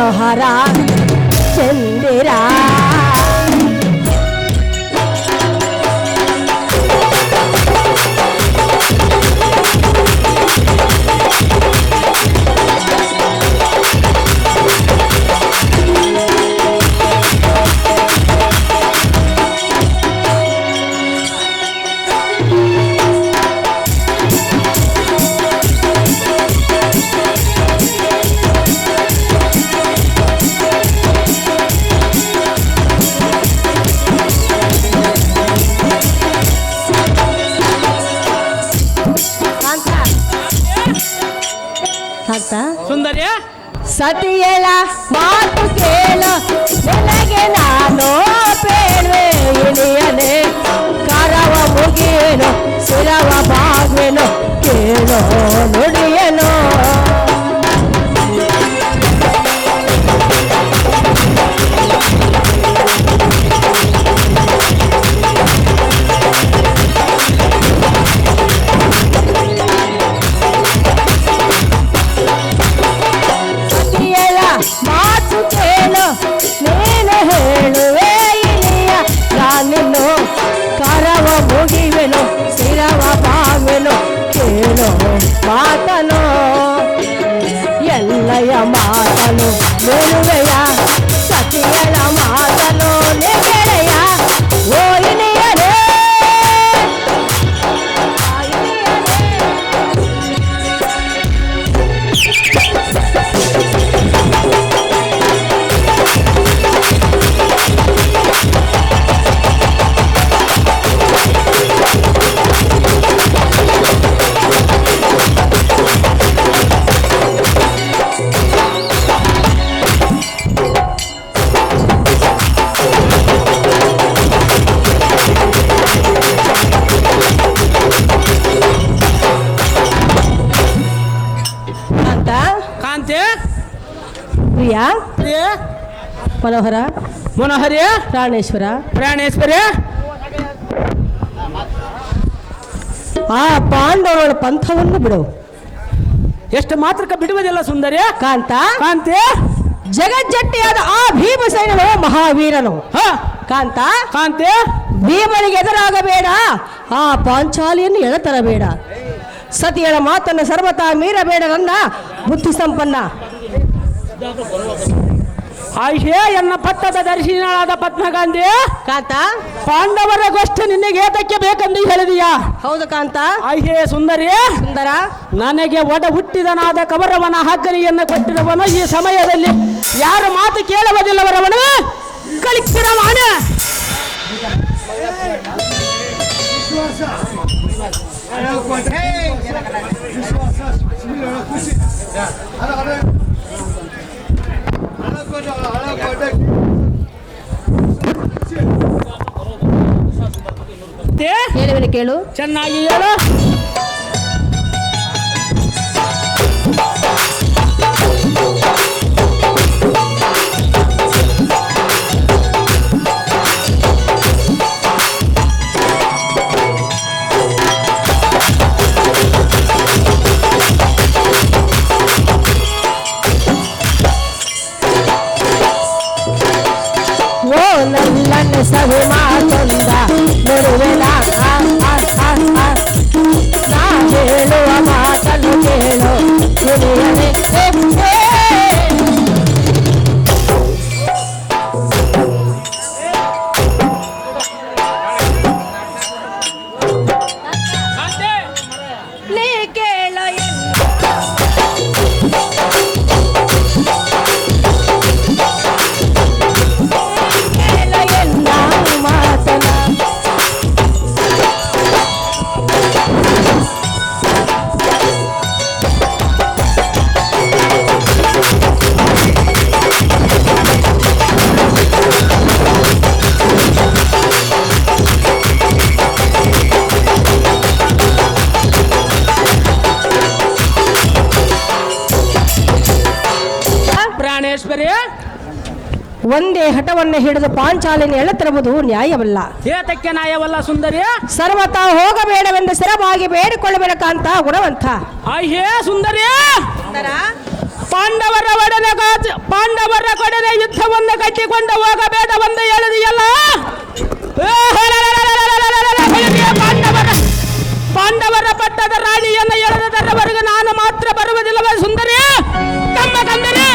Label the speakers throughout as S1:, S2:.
S1: ಮನೋಹರ ಚಂದಿರ
S2: ಸುಂದರಿಯ
S1: ಸತಿಯಳ ಮಾತು ಕೇಳು ನಿನಗೆ ನಾನು ಬೇಡ್ವೆ ಇಳಿಯನೆ ಕರವ ಮುಗಿಯೇನು ಶಿರವ ಬಾಗ್ವೆನು ಕೇಳೋ ನುಡಿಯನು ಮಾತು ಕೇಳು ನೀನು ಹೇಳುವೆ ಇಳಿಯ ನಾನಿನ್ನು ಕರವ ಮುಗಿವೆನು ಶಿರವ ಬಾವೆನು ಕೇಳು ಮಾತನು ಎಲ್ಲಯ ಮಾತನು ನಿಲುವೆಯ ಸತಿಯಳ ಮಾತನು ನಿಗೆಳೆಯ ಓ ಇಳಿಯರೇ
S2: ಕಾಂತಿ
S1: ಪ್ರಿಯಾ ಮನೋಹರ
S2: ಮನೋಹರಿ
S1: ಪ್ರಾಣೇಶ್ವರ
S2: ಪ್ರಾಣೇಶ್ವರಿ
S1: ಆ ಪಾಂಡವರ ಪಂಥವನ್ನು ಬಿಡು
S2: ಎಷ್ಟು ಮಾತ್ರಕ್ಕೆ ಬಿಡುವುದಿಲ್ಲ ಸುಂದರಿ
S1: ಕಾಂತ
S2: ಕಾಂತಿ
S1: ಜಗಜ್ಜಟ್ಟಿಯಾದ ಆ ಭೀಮಸೇನನು ಮಹಾವೀರನು ಕಾಂತ
S2: ಕಾಂತಿ
S1: ಭೀಮನಿಗೆ ಎದುರಾಗಬೇಡ ಆ ಪಾಂಚಾಲಿಯನ್ನು ಎಳತರಬೇಡ ಸತಿಯಳ ಮಾತನ್ನು ಸರ್ವತಾ ಮೀರಬೇಡ ನನ್ನ ಬುದ್ಧಿ ಸಂಪನ್ನ
S2: ಆಯ್ಷೆ ಎನ್ನ ಪಟ್ಟದ ದರ್ಶಿನಾಳಾದ ಪದ್ಮಗಾಂಧಿ
S1: ಕಾಂತ
S2: ಪಾಂಡವರ ಗೋಷ್ಠಿ ನಿನಗೆ ಏತಕ್ಕೆ ಬೇಕೆಂದು ಹೇಳಿದೀಯಾ
S1: ಹೌದು ಕಾಂತ
S2: ಆಯ್ಷೆ ಸುಂದರಿ
S1: ಸುಂದರ
S2: ನನಗೆ ಒಡ ಹುಟ್ಟಿದನಾದ ಕವರವನ ಹಾಕರಿಯನ್ನು ಕೊಟ್ಟಿರುವನು ಈ ಸಮಯದಲ್ಲಿ ಯಾರು ಮಾತು ಕೇಳುವುದಿಲ್ಲವರವನು ಕಳಿಸಿರ ಮಾಡ
S1: ಹೇಳುವೆನು ಕೇಳು
S2: ಚೆನ್ನಾಗಿ ಹೇಳು
S1: ಓ ನನ್ನ ಸವಿ ಮಾತೊಂದ ನೋಡುವೆನ ನಾ ಹೇಳುವ ಮಾತನ್ನು ಕೇಳು ಹಿರಿಯನೆ ನೀ ಕೇಳ ಎಲ್ಲ ಮಾತನ
S2: ಪ್ರಾಣೇಶ್ವರಿ
S1: ಒಂದೇ ಹಠವನ್ನು ಹಿಡಿದು ಪಾಂಚಾಲಿನ ಎಳೆತಿರುವುದು ನ್ಯಾಯವಲ್ಲ.
S2: ಏತಕ್ಕೆ ನ್ಯಾಯವಲ್ಲ ಸುಂದರಿ?
S1: ಸರ್ವತಾ ಹೋಗಬೇಡವೆಂದು ಸ್ಥಿರವಾಗಿ ಬೇಡಿಕೊಳ್ಳಬೇಕಂತ ಗುಣವಂತ.
S2: ಅಯ್ಯೇ ಸುಂದರಿ, ಪಾಂಡವರ ಕೊಡನೆ ಯುದ್ಧವನ್ನು ಕಟ್ಟಿಕೊಂಡು ಹೋಗಬೇಡವೆಂದು ಹೇಳಿದೆಯಲ್ಲ. ಪಾಂಡವರ ಪಟ್ಟದ ರಾಣಿಯನ್ನು ಎಳೆದರವರೆಗೆ ನಾನು ಮಾತ್ರ ಬರುವುದಿಲ್ಲವೇ ಸುಂದರಿ ತಮ್ಮ ಕಂದರಿ.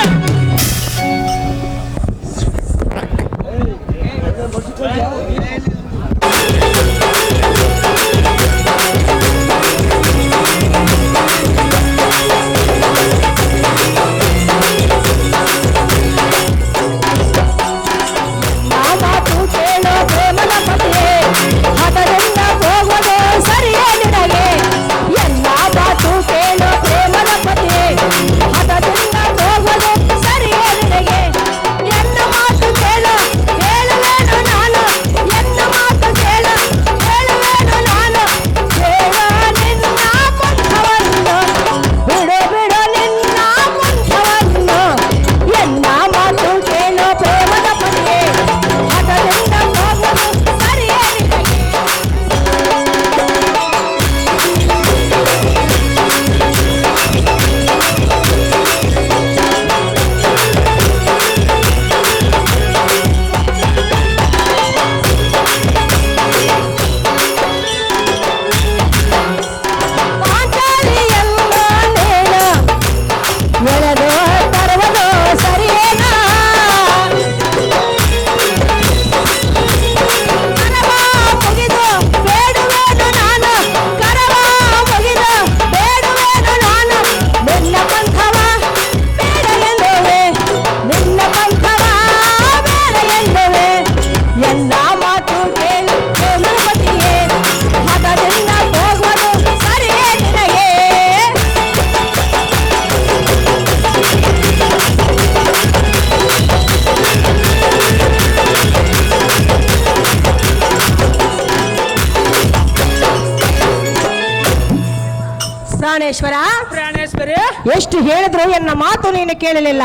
S1: ಪ್ರಾಣೇಶ್ವರಿ, ಎಷ್ಟು ಹೇಳಿದ್ರು ಎನ್ನ ಮಾತು ನೀನು ಕೇಳಲಿಲ್ಲ.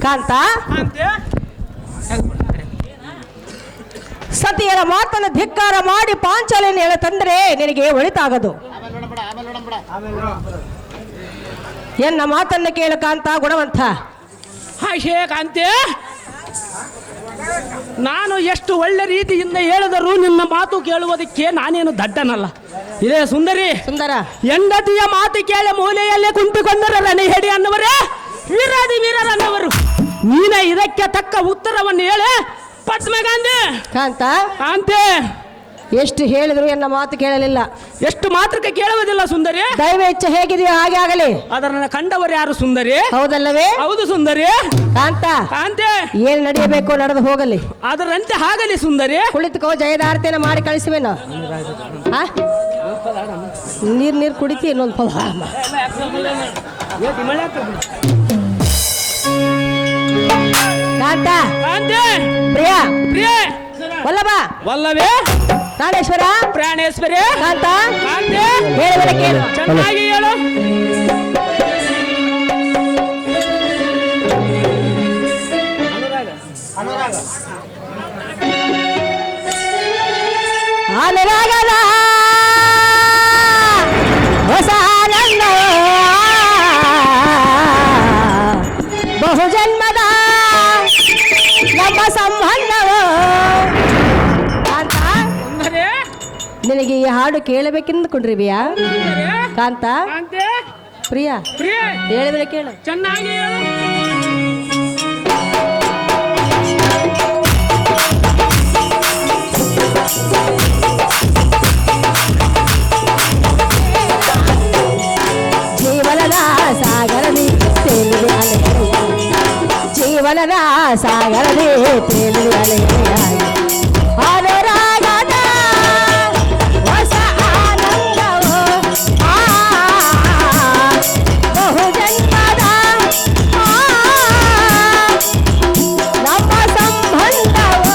S1: ಕಾಂತ, ಸತಿಯರ ಮಾತನ್ನು ಧಿಕ್ಕಾರ ಮಾಡಿ ಪಾಂಚಾಲಿಯನ್ನು ಹೇಳ ತಂದ್ರೆ ನಿನಗೆ ಒಳಿತಾಗದು. ಎನ್ನ ಮಾತನ್ನು ಕೇಳು ಕಾಂತ ಗುಣವಂತ.
S2: ಕಾಂತೆ, ನಾನು ಎಷ್ಟು ಒಳ್ಳೆ ರೀತಿಯಿಂದ ಹೇಳಿದರೂ ನಿನ್ನ ಮಾತು ಕೇಳುವುದಕ್ಕೆ ನಾನೇನು ದಡ್ಡನಲ್ಲ. ಇದೇ ಸುಂದರಿ
S1: ಸುಂದರ,
S2: ಹೆಂಡತಿಯ ಮಾತು ಕೇಳಿ ಮೂಲೆಯಲ್ಲೇ ಕುಂತುಕೊಂಡರ ರಣಹೇಡಿ ಅನ್ನುವರೇ ವೀರಾದಿ ವೀರರನ್ನವರು. ನೀನೇ ಇದಕ್ಕೆ ತಕ್ಕ ಉತ್ತರವನ್ನು ಹೇಳಿ ಪದ್ಮಗಾಂಧಿ.
S1: ಕಾಂತ,
S2: ಕಾಂತೆ,
S1: ಎಷ್ಟು ಹೇಳಿದ್ರು ಎನ್ನ ಮಾತು ಕೇಳಲಿಲ್ಲ.
S2: ಎಷ್ಟು ಮಾತ್ರಕ್ಕೆ ಕೇಳುವುದಿಲ್ಲ ಸುಂದರಿ.
S1: ದೈವ ಇಚ್ಛೆ ಹೇಗಿದೆಯೋ ಹಾಗೆ ಆಗಲಿ.
S2: ಅದನ್ನ ಕಂಡವರು ಯಾರು ಸುಂದರಿ?
S1: ಹೌದಲ್ಲವೇ?
S2: ಹೌದು ಸುಂದರಿ. ಕಾಂತ, ಕಾಂತೆ,
S1: ಏನ್ ನಡೆಯಬೇಕು ನಡೆದು ಹೋಗಲಿ,
S2: ಅದರಂತೆ ಆಗಲಿ ಸುಂದರಿ.
S1: ಕುಳಿತುಕೋ, ಜಯದಾರ್ತಿಯನ್ನು ಮಾಡಿ ಕಳಿಸುವೇನು. ನೀರ್ ಕುಡಿತಿ ಇನ್ನೊಂದು ಪದ. ಕಾಂತ,
S2: ಕಾಂತೆ,
S1: ಪ್ರಿಯ
S2: ಪ್ರಿಯ,
S1: ವಲ್ಲಭ,
S2: ವಲ್ಲಭೆ,
S1: ಪ್ರಾಣೇಶ್ವರ,
S2: ಪ್ರಾಣೇಶ್ವರಿ,
S1: ಕಾಂತ,
S2: ಕಾಂತೆ,
S1: ಹೇಳಿದರೆ ಕೇಳು.
S2: ಚೆನ್ನಾಗಿ ಹೇಳು.
S1: ಅನುರಾಗದ ಹೊಸ ಆನಂದ, ಬಹುಜನ್ಮದ ನಮ್ಮ ಸಂಬಂಧವು. ಕಾಂತ, ನಿನಗೆ ಈ ಹಾಡು ಕೇಳಬೇಕೆಂದುಕೊಂಡಿರಿವಿಯಾ? ಕಾಂತ,
S2: ಕಾಂತೆ,
S1: ಪ್ರಿಯ,
S2: ಪ್ರಿಯ,
S1: ಹೇಳಿದರೆ ಕೇಳು.
S2: ಚೆನ್ನಾಗಿ ಹೇಳು.
S1: ಜೀವನದ ಸಾಗರದಿ ತೇಲಿದೆ ಅಲೆಯಲೆಯಾಗಿ, ಜೀವನದ ಸಾಗರದಿ ತೇಲಿದೆ ಅಲೆಯಲೆಯಾಗಿ, ಅನುರಾಗದ ಹೊಸ ಆನಂದವು, ಬಹುಜನ್ಮದ ನಮ್ಮ ಸಂಬಂಧವು.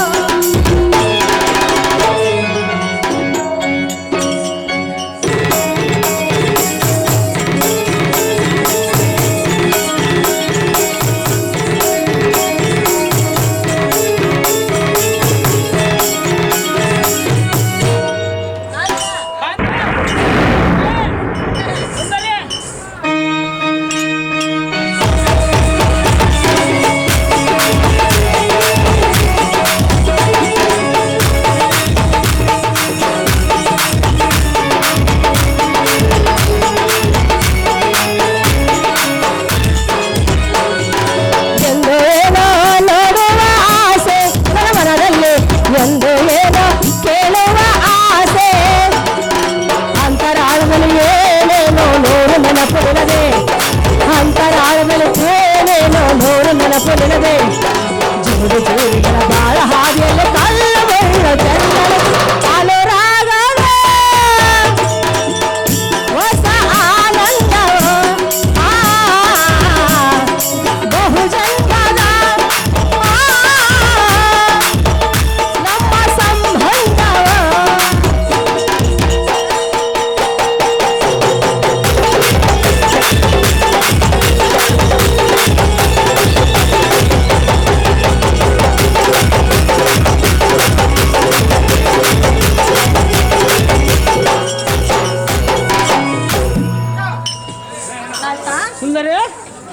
S2: ಸುಂದರಿ.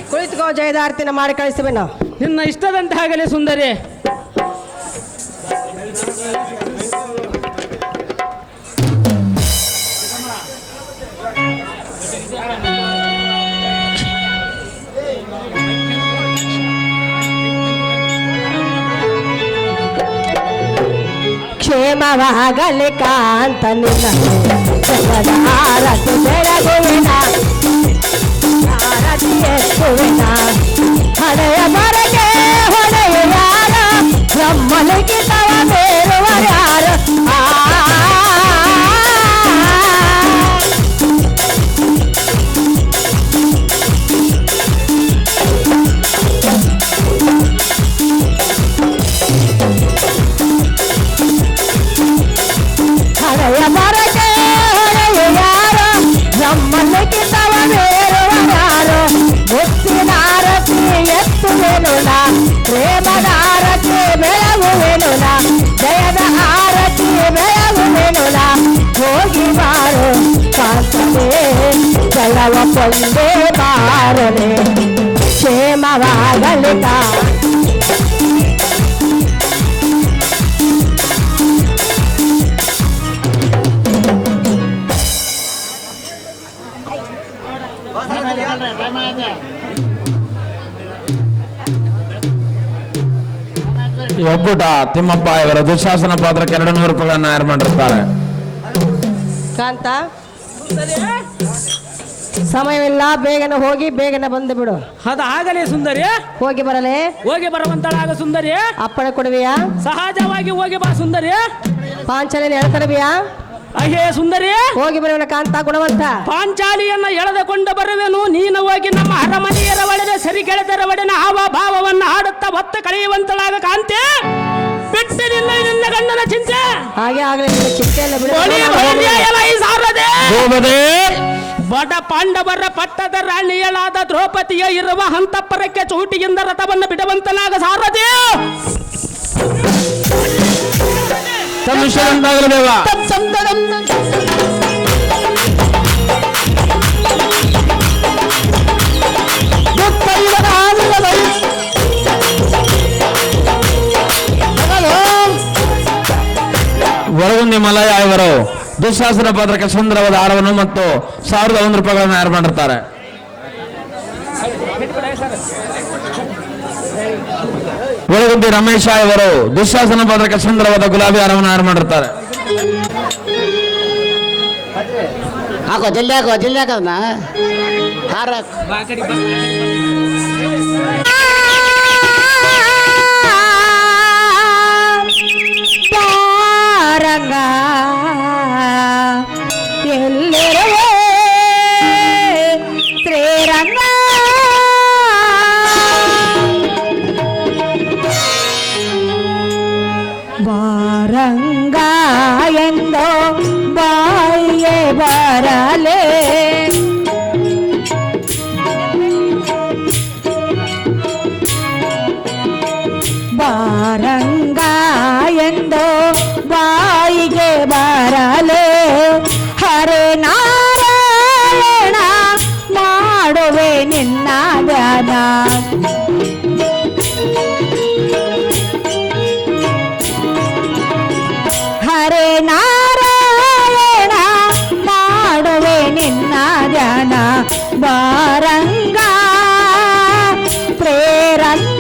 S1: ಕುಳಿತುಕೋ, ಜಯದಾರ್ತಿನ ಮಾಡಿ ಕಳಿಸ್ತೇವೆ ನಾವು.
S2: ನಿನ್ನ ಇಷ್ಟದಂತೆ ಆಗಲಿ ಸುಂದರಿ.
S1: ಕ್ಷೇಮವಾಗಲಿ ಕಾಂತ ನಿನ್ನ ಜಗದ ಆರತಿ ಬೆಳಗುವಿನ ಆರತಿ ಎತ್ತುವಿನ ಹಳೆಯ ಮರಗೆ ಹೊಳೆಯ ಯಾರ ಬ್ರಹ್ಮಲಿಖಿತವ ಬೇರುವ ಯಾರ ಹಳೆಯ ಮರಗೆ ಹೊಳೆಯ ಯಾರ ಬ್ರಹ್ಮಲಿಖಿತವ ಬೇರುವ ಯಾರು ಮುತ್ತಿನಾರತಿ ಎತ್ತುವೆನು ನಾ ಪ್ರೇಮದಾರತಿ ಬೆಳಗುವೆನು ನಾ ಜಯದ ಆರತಿ ಬೆಳಗುವೆನು ನಾ ಹೋಗಿ ಬಾರು ಕಾಂತನೇ ಜಲವ ಕೊಂದೇ ಬಾರನೆ ಕ್ಷೇಮವಾಗಲಿ
S3: ಒಬ್ಬಟ ತಿಮ್ಮಪ್ಪ ಇವರ ದುಶಾಸನ ಪಾತ್ರಕ್ಕೆ 200 ರೂಪಾಯಿಗಳನ್ನ ತಯಾರು ಮಾಡಿರ್ತಾರೆ.
S1: ಕಾಂತ, ಸಮಯವಿಲ್ಲ, ಬೇಗನೆ ಹೋಗಿ ಬೇಗನೆ ಬಂದು ಬಿಡು.
S2: ಅದ ಆಗಲಿ ಸುಂದರಿ.
S1: ಹೋಗಿ ಬರಲೇ?
S2: ಹೋಗಿ ಬರುವಂತಳಾಗ ಸುಂದರಿ.
S1: ಅಪ್ಪಣೆ ಕೊಡುವಿಯಾ?
S2: ಸಹಜವಾಗಿ ಹೋಗಿ ಬಾ ಸುಂದರಿ.
S1: ಪಾಂಚಾಲಿನ ಹೇಳ್ತರವಿಯಾ?
S2: ಅಹೇ ಸುಂದರಿ,
S1: ಹೋಗಿ ಬರುವನ ಕಾಂತ ಗುಣವಂತ.
S2: ಪಾಂಚಾಲಿಯನ್ನ ಎಳೆದುಕೊಂಡು ಬರುವೆನು. ನೀನು ಹೋಗಿ ನಮ್ಮ ಅರಮನೆಯರ ಒಳಗೆ ಸರಿ ಕೆಳದರ ಒಡನೆ ಹಾವ ಭಾವವನ್ನು ಹಾಡುತ್ತಾ ಹೊತ್ತು ಕಳೆಯುವಂತಳಾಗ ಕಾಂತೆ. ಬಿಟ್ಟು ನಿನ್ನ ಗಂಡನ ಚಿಂತೆ
S1: ಹಾಗೆ ಆಗ್ಲಿ, ಚಿಂತೆಯಲ್ಲ
S2: ಬಡ ಪಾಂಡವರ ಪಟ್ಟದ ರಾಣಿಯಳಾದ ದ್ರೌಪದಿಯ ಇರುವ ಹಂತಪರಕ್ಕೆ ಚೂಟಿಯಿಂದ ರಥವನ್ನು ಬಿಡುವಂತನಾಗ ಸಾರಥಿ.
S3: ಒಳಗುಂದಿ ಮಲಯ ಇವರು ದುಶಾಸನ ಪಾತ್ರಕ್ಕೆ ಸುಂದರವಾದ ಹಾರವನ್ನು ಮತ್ತು 1001 ರೂಪಾಯಿಗಳನ್ನು ತಯಾರು ಮಾಡಿರ್ತಾರೆ. ಒಳಗುಂದಿ ರಮೇಶ ಇವರು ದುಶಾಸನ ಪಾತ್ರಕ್ಕೆ ಸುಂದರವಾದ ಗುಲಾಬಿ ಹಾರವನ್ನು ತಯಾರು ಮಾಡಿರ್ತಾರೆ.
S4: ಹಾಕೋ ಜಲ್ದಿ ಹಾಕೋದನ್ನ ಹಾರ
S1: ರಂಗ ಎಲ್ಲೆರವೇ ಶ್ರೀರಂಗ ಬಾರಂಗ ಎಂದೋ ಬಾಯಿಗೆ ಬರಲೇ ಬಾರಂಗ ಎಂದೋ ಬಾಯಿಗೆ ಬರಲೇ ಹರೇ ನಾರಾಯಣ ಮಾಡುವೆ ನಿನ್ನ ಧ್ಯಾನ ಹರೇ ನಾರಾಯಣ ಮಾಡುವೆ ನಿನ್ನ ಧ್ಯಾನ ಬಾರಂಗ ಪ್ರೇರಂಗ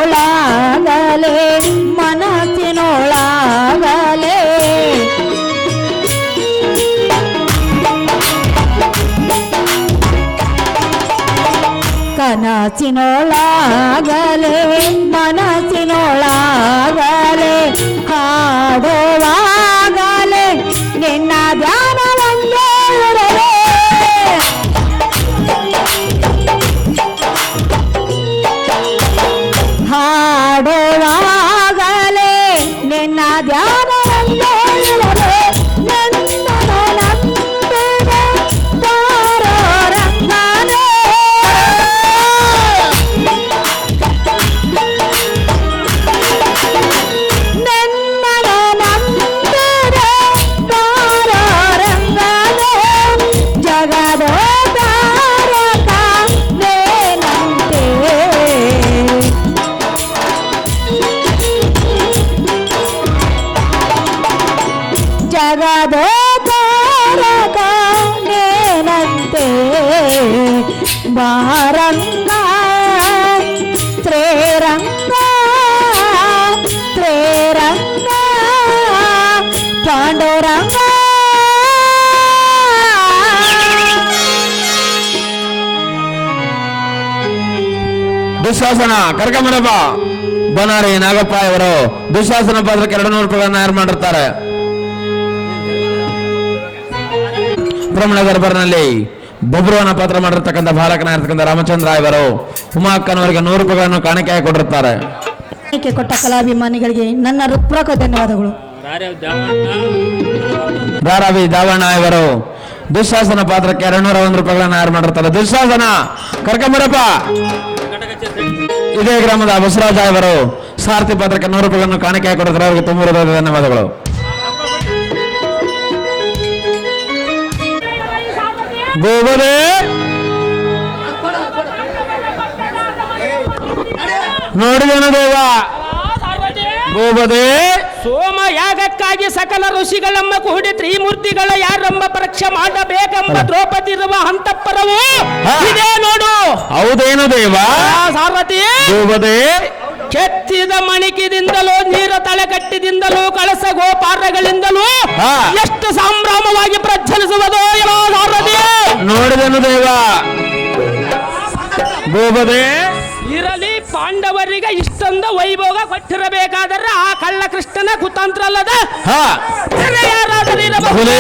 S1: ಕನಸಿನೊಳಗಲೇ ಮನಸ್ಸಿನೊಳಗಲೇ ಕನಸಿನೊಳಗಲೇ ಮನಸ್ಸಿನೊಳಗಲೇ ಹಾಡುವಾಗಲೇ ನಿನ್ನ ಧ್ಯಾನವೊಂದೇ ಇರಲೇ ಹಾಡುವಾಗಲೇ ನಿನ್ನ ಧ್ಯಾನ ಬಾರದ ತಾರಕನೇನಂತೆ ಬಾರಂಗ ತ್ರೇರಂಗ ತ್ರೇರಂಗ ಪಾಂಡುರಂಗ.
S3: ದುಶ್ಯಾಸನ ಕರ್ಕಮರಪ್ಪ ಬನಾರಿ ನಾಗಪ್ಪ ಇವರು ದುಶ್ಯಾಸನ ಪಾತ್ರಕ್ಕೆ 200 ರೂಪಾಯಿಗಳನ್ನ ತಯಾರು ಮಾಡಿರ್ತಾರೆ. ಬ್ರಹ್ಮಣ ದರ್ಬಾರ್ನಲ್ಲಿ ಬಬ್ರುವನ ಪಾತ್ರ ಮಾಡಿರ್ತಕ್ಕಂಥ ಬಾಲಕನಾಗಿರ್ತಕ್ಕಂಥ ರಾಮಚಂದ್ರ ಇವರು ಉಮಾ ಅಕ್ಕನವರಿಗೆ 100 ರೂಪಾಯಿಗಳನ್ನು ಕಾಣಿಕೆಯಾಗಿ ಕೊಟ್ಟಿರ್ತಾರೆ.
S1: ಕೊಟ್ಟ ಕಲಾಭಿಮಾನಿಗಳಿಗೆ ನನ್ನ ಹೃತ್ಪೂರ್ವಕ ಧನ್ಯವಾದಗಳು.
S3: ಧಾರಾವಿ ದಾವಣ್ಣ ಇವರು ದುಶ್ಯಾಸನ ಪಾತ್ರಕ್ಕೆ 201 ರೂಪಾಯಿಗಳನ್ನ ತಯಾರು ಮಾಡಿರ್ತಾರೆ. ದುಶ್ಯಾಸನ ಕರ್ಕಂಬರಪ್ಪ ಇದೇ ಗ್ರಾಮದ ಬಸವರಾಜ ಇವರು ಸಾರಥಿ ಪಾತ್ರಕ್ಕೆ 100 ರೂಪಾಯಿಗಳನ್ನು ಕಾಣಿಕೆಯಾಗಿ ಕೊಟ್ಟಿರ್ತಾರೆ. ಅವರಿಗೆ ತುಂಬ ಧನ್ಯವಾದಗಳು. ಗೋಬದೆ ನೋಡಿದನು ದೇವ ಗೋಬದೆ
S2: ಸೋಮ ಯಾಗಕ್ಕಾಗಿ ಸಕಲ ಋಷಿಗಳಮ್ಮ ಕೂಡಿ ತ್ರಿಮೂರ್ತಿಗಳ ಯಾರೆಂಬ ಪರೀಕ್ಷೆ ಮಾಡಬೇಕೆಂಬ ದ್ರೌಪದಿ ಇರುವ ಹಂತಪ್ಪರವು ಇದೇ ನೋಡು.
S3: ಹೌದೇನು ದೇವ
S2: ಸಾರಥಿ
S3: ಗೋಬದೆ
S2: ಕೆತ್ತಿದ ಮಣಿಕಿದಿಂದಲೂ ನೀರ ತಲೆಗಟ್ಟಿದಿಂದಲೂ ಕಳಸ ಗೋಪಾರಗಳಿಂದಲೂ ಎಷ್ಟು ಸಂಭ್ರಮವಾಗಿ ಪ್ರಜ್ವಲಿಸುವುದೋ ಏನೋ ಸಾರಥಿ
S3: ನೋಡಿದನು ದೇವ ಗೋಬದೆ
S2: ಇರಲಿ. ಪಾಂಡವರಿಗೆ ಇಷ್ಟೊಂದು ವೈಭೋಗ ಕೊಟ್ಟಿರಬೇಕಾದರೆ ಆ ಕಳ್ಳ ಕೃಷ್ಣನ ಕುತಂತ್ರ ಅಲ್ಲದ ಯಾರಾದರೂ ಇರಬಹುದು.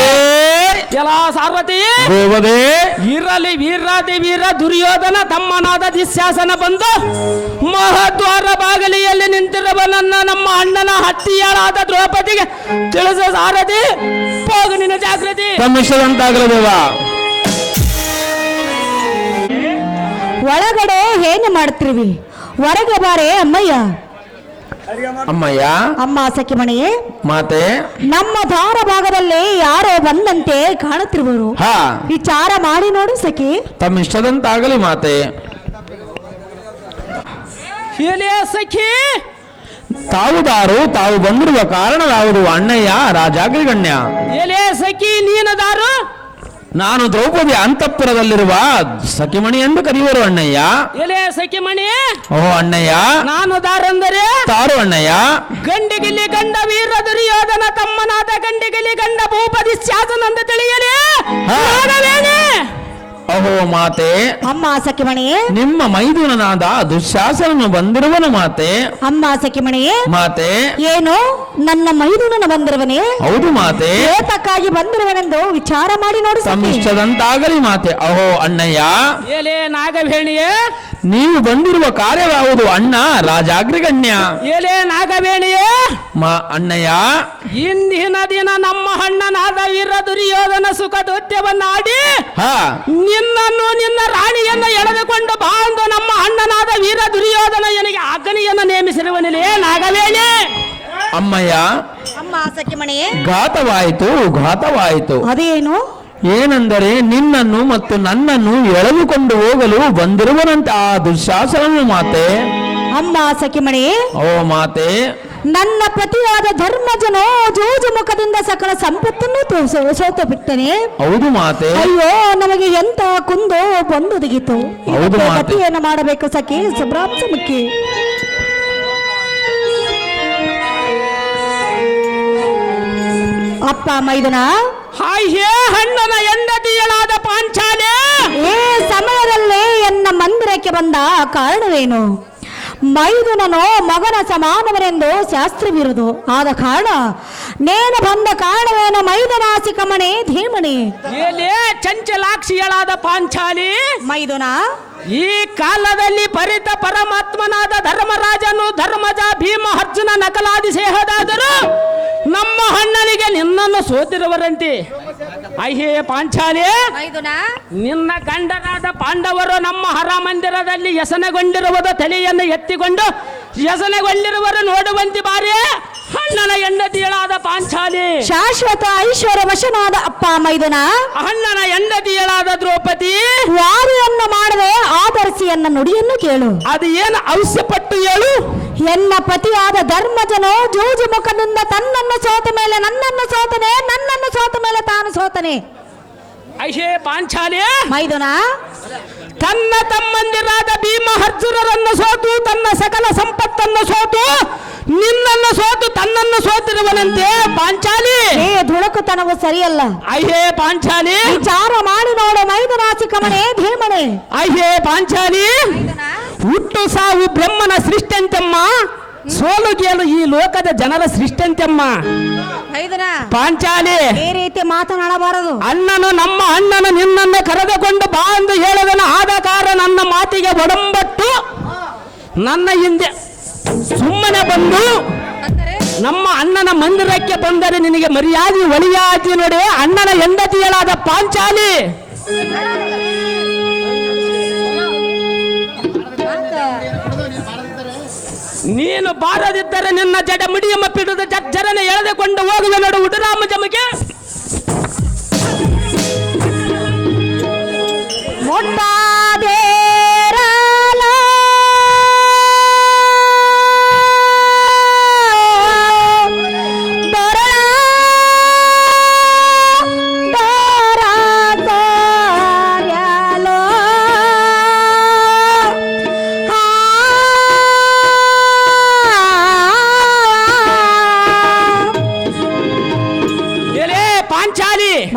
S2: ಎಲ್ಲ ಸಾರ್ವತಿ
S3: ಗೋಬದೆ
S2: ಇರಲಿ. ವೀರಾದಿ ವೀರ ದುರ್ಯೋಧನ ತಮ್ಮನಾದ ದುಶ್ಯಾಸನ ಬಂದು ಮಹದ್ವಾರ ಬಾಗಿಲಿಯಲ್ಲಿ ನಿಂತಿರುವ ನಮ್ಮ ಅಣ್ಣನ ಹತ್ತಿಯಾಳಾದ ದ್ರೌಪದಿಗೆ ತಿಳಿಸ ಸಾರಥಿ ಹೋಗು ನಿನ್ನ ಜಾಗೃತಿ.
S3: ತಮ್ಮಿಷ್ಟದಂತಾಗಲಿ ದೇವ.
S1: ಒಳಗಡೆ ಏನು ಮಾಡ್ತೀವಿ ಹೊರಗೆ ಬಾರೆ ಅಮ್ಮಯ್ಯ.
S3: ಅಮ್ಮಯ್ಯ
S1: ಅಮ್ಮ ಸಖಿಮಣಿ
S3: ಮಾತೆ
S1: ನಮ್ಮ ದ್ವಾರ ಭಾಗದಲ್ಲಿ ಯಾರೋ ಬಂದಂತೆ ಕಾಣುತ್ತಿರುವರು. ವಿಚಾರ ಮಾಡಿ ನೋಡು ಸಖಿ.
S3: ತಮ್ಮಿಷ್ಟದಂತಾಗಲಿ ಮಾತೆ.
S2: ಹೇಳಿ ಸಖಿ
S3: ತಾವುದಾರು ತಾವು ಬಂದಿರುವ ಕಾರಣ ಯಾವುದು ಅಣ್ಣಯ್ಯ ರಾಜಾಗ್ರಿಗಣ್ಯ.
S2: ಎಲೆ ಸಖಿ ನೀನದಾರು
S3: ನಾನು ದ್ರೌಪದಿ ಅಂತಃಪುರದಲ್ಲಿರುವ ಸಖಿಮಣಿ ಎಂದು ಕರೆಯುವರು ಅಣ್ಣಯ್ಯ.
S2: ಎಲೆ ಸಖಿಮಣಿ
S3: ಓ ಅಣ್ಣಯ್ಯ
S2: ನಾನು ದಾರಂದರೆ
S3: ತಾರು ಅಣ್ಣಯ್ಯ.
S2: ಗಂಡಿಗಿಲಿ ಗಂಡ ವೀರ ದುರ್ಯೋಧನ ತಮ್ಮನಾದ ಗಂಡಿಗಿಲಿ ಗಂಡ ಭೂಪದಿ ಶಾಸನಂದ ತಿಳಿಯಲೇ.
S3: ಅಹೋ ಮಾತೆ
S1: ಅಮ್ಮ ಸಖಿಮಣಿ
S3: ನಿಮ್ಮ ಮೈದುನನಾದ ದುಶ್ಯಾಸನನು ಬಂದಿರುವನು ಮಾತೆ.
S1: ಅಮ್ಮ ಸಖಿಮಣಿ
S3: ಮಾತೆ
S1: ಏನು ನನ್ನ ಮೈದುನನ ಬಂದಿರುವನೇ?
S3: ಹೌದು ಮಾತೆ.
S1: ಏತಕ್ಕಾಗಿ ಬಂದಿರುವನೆಂದು ವಿಚಾರ ಮಾಡಿ ನೋಡು ಸಖಿ.
S3: ತಮ್ಮಿಷ್ಟದಂತಾಗಲಿ ಮಾತೆ. ಅಹೋ ಅಣ್ಣಯ್ಯ
S2: ಎಲೆ ನಾಗವೇಣಿಯೇ
S3: ನೀವು ಬಂದಿರುವ ಕಾರ್ಯವಾವುದು ಅಣ್ಣ ರಾಜಾಗ್ರಿಗಣ್ಯ.
S2: ಎಲೆ ನಾಗವೇಣಿಯೇ
S3: ಅಣ್ಣಯ್ಯ
S2: ಇಂದಿನ ದಿನ ನಮ್ಮ ಅಣ್ಣನಾದ ವೀರ ದುರ್ಯೋಧನ ಸುಖ ದೊತ್ಯವನ್ನಾಡಿ ನಿನ್ನನ್ನು ನಿನ್ನ ರಾಣಿಯನ್ನು ಎಳೆದುಕೊಂಡು ಬಾಂದು ನಮ್ಮ ಅಣ್ಣನಾದ ವೀರ ದುರ್ಯೋಧನ ಎನಿಗೆ ಅಗ್ನಿಯನ್ನು ನೇಮಿಸಿರುವನಿಲೆ ನಾಗವೇಣಿ.
S3: ಅಮ್ಮಯ್ಯ
S1: ಅಮ್ಮ ಸಖಿಮಣಿ
S3: ಘಾತವಾಯಿತು ಘಾತವಾಯಿತು.
S1: ಅದೇನು?
S3: ಏನೆಂದರೆ ನಿನ್ನನ್ನು ಮತ್ತು ನನ್ನನ್ನು ಎಳೆದುಕೊಂಡು ಹೋಗಲು ಬಂದಿರುವನಂತೆ ಆ ದುಶ್ಯಾಸನನು ಮಾತೆ.
S1: ಅಮ್ಮ ಸಖಿಮಣಿ
S3: ಓ ಮಾತೆ
S1: ನನ್ನ ಪತಿಯಾದ ಧರ್ಮಜನು ಜೂಜು ಮುಖದಿಂದ ಸಕಲ ಸಂಪತ್ತನ್ನು ಸೋತು ಬಿಟ್ಟನೆ.
S3: ಹೌದು ಮಾತೆ.
S1: ಅಯ್ಯೋ ನಮಗೆ ಎಂತ ಕುಂದು ಬಂದುದಿಗಿತು.
S3: ಹೌದು ಮಾತೆ.
S1: ಪತಿಯನ್ನು ಮಾಡಬೇಕು ಸಖಿ ಸುಬ್ರಾಂಶ ಮುಖಿ. ಅಪ್ಪ ಮೈದುನ
S2: ಹಾಯ್ಯೇ ಹಣ್ಣನ ಹೆಂಡತಿಯಳಾದ ಪಾಂಚಾಲೆ
S1: ಈ ಸಮಯದಲ್ಲಿ ಎನ್ನ ಮಂದಿರಕ್ಕೆ ಬಂದ ಕಾರಣವೇನು? ಮೈದುನನು ಮಗನ ಸಮಾನವನೆಂದು ಶಾಸ್ತ್ರವಿರುವುದು. ಆದ ಕಾರಣ ನೇನು ಬಂದ ಕಾರಣವೇನು ಮೈದುನಾಸಿಕಮಣಿ ಧೀಮಣಿ?
S2: ಎಲೆ ಚಂಚಲಾಕ್ಷಿಯಳಾದ ಪಾಂಚಾಲಿ
S1: ಮೈದುನ
S2: ಈ ಕಾಲದಲ್ಲಿ ಪರಿತ ಪರಮಾತ್ಮನಾದ ಧರ್ಮರಾಜನು ಧರ್ಮಜ ಭೀಮ ಅರ್ಜುನ ನಕಲಾದಿ ಸೇಹದಾದರು ನಮ್ಮ ಅಣ್ಣನಿಗೆ ನಿನ್ನನ್ನು ಸೋತಿರುವರಂತೆ. ಅಯ್ಯೇ ಪಾಂಚಾಲಿ ನಿನ್ನ ಗಂಡರಾದ ಪಾಂಡವರು ನಮ್ಮ ಹರ ಮಂದಿರದಲ್ಲಿ ಯಸನಗೊಂಡಿರುವುದು ತಲೆಯನ್ನು ಎತ್ತಿಕೊಂಡು ಯಸನಗೊಂಡಿರುವರು ನೋಡುವಂತೆ ಬಾರಿ ಅಣ್ಣನ ಹೆಂಡತಿಯಳಾದ ಪಾಂಚಾಲಿ
S1: ಶಾಶ್ವತ ಐಶ್ವರ್ಯ ವಶನಾದ ಅಪ್ಪ ಮೈದುನ
S2: ಅಣ್ಣನ ಹೆಂಡತಿಯಳಾದ ದ್ರೌಪದಿ
S1: ವಾರಿಯನ್ನು ಮಾಡದೆ ಆಧರಿಸಿ ಎನ್ನ ನುಡಿಯನ್ನು ಕೇಳು.
S2: ಅದು ಏನು ಅವಶ್ಯಪಟ್ಟು ಹೇಳು.
S1: ಎನ್ನ ಪತಿಯಾದ ಧರ್ಮಜನು ಜೂಜು ಮುಖದಿಂದ ತನ್ನನ್ನು ಸೋತ ಮೇಲೆ ನನ್ನನ್ನು ಸೋತನೆ, ನನ್ನನ್ನು ಸೋತ ಮೇಲೆ ತಾನು ಸೋತನೆ.
S2: ಅಹೇ ಪಾಂಚಾಲಿ,
S1: ಮೈದುನ
S2: ತನ್ನ ತಮ್ಮಂದಿರಾದ ಭೀಮ ಅರ್ಜುನರನ್ನು ಸೋತು, ತನ್ನ ಸಕಲ ಸಂಪತ್ತನ್ನು ಸೋತು, ನಿನ್ನನ್ನು ಸೋತು ತನ್ನನ್ನು ಸೋತಿರುವನಂತೆ ಪಾಂಚಾಲಿ.
S1: ಏ ಧುಳಕುತನವು ಸರಿಯಲ್ಲ.
S2: ಅಹೇ ಪಾಂಚಾಲಿ,
S1: ವಿಚಾರ ಮಾಡಿ ನೋಡು ಮೈದುನಾಸಿ ಕಮನೆ ಧೀಮನೆ.
S2: ಅಹೇ ಪಾಂಚಾಲಿ, ಹುಟ್ಟು ಸಾವು ಬ್ರಹ್ಮನ ಸೃಷ್ಟಂತೆಮ್ಮ, ಸೋಲು ಗೆಲು ಈ ಲೋಕದ ಜನರ ಸೃಷ್ಟಂತೆಮ್ಮ.
S1: ಮೈದುನ
S2: ಪಾಂಚಾಲಿ,
S1: ಈ ರೀತಿ ಮಾತನಾಡಬಾರದು.
S2: ಅಣ್ಣನು ನಮ್ಮ ಅಣ್ಣನು ನಿನ್ನನ್ನು ಕರೆದುಕೊಂಡು ಬಾ ಎಂದು ಹೇಳದನು. ಆದ ಕಾರಣ ನನ್ನ ಮಾತಿಗೆ ಒಡಂಬಟ್ಟು ನನ್ನ ಹಿಂದೆ ಸುಮ್ಮನೆ ಬಂದು ನಮ್ಮ ಅಣ್ಣನ ಮಂದಿರಕ್ಕೆ ಬಂದರೆ ನಿನಗೆ ಮರ್ಯಾದೆ ಒಳಿಯಾತಿ ನೋಡಿ. ಅಣ್ಣನ ಹೆಂಡತಿಯಳಾದ ಪಾಂಚಾಲಿ, ನೀನು ಬಾರದಿದ್ದರೆ ನಿನ್ನ ಜಡ ಮಿಡಿಯಮ್ಮ ಪಿಡುದ ಜಜ್ಜರನೆ ಎಳೆದುಕೊಂಡು ಹೋಗುವ ನೋಡು ಉಡುರಾಮ ಜಮಗೆ.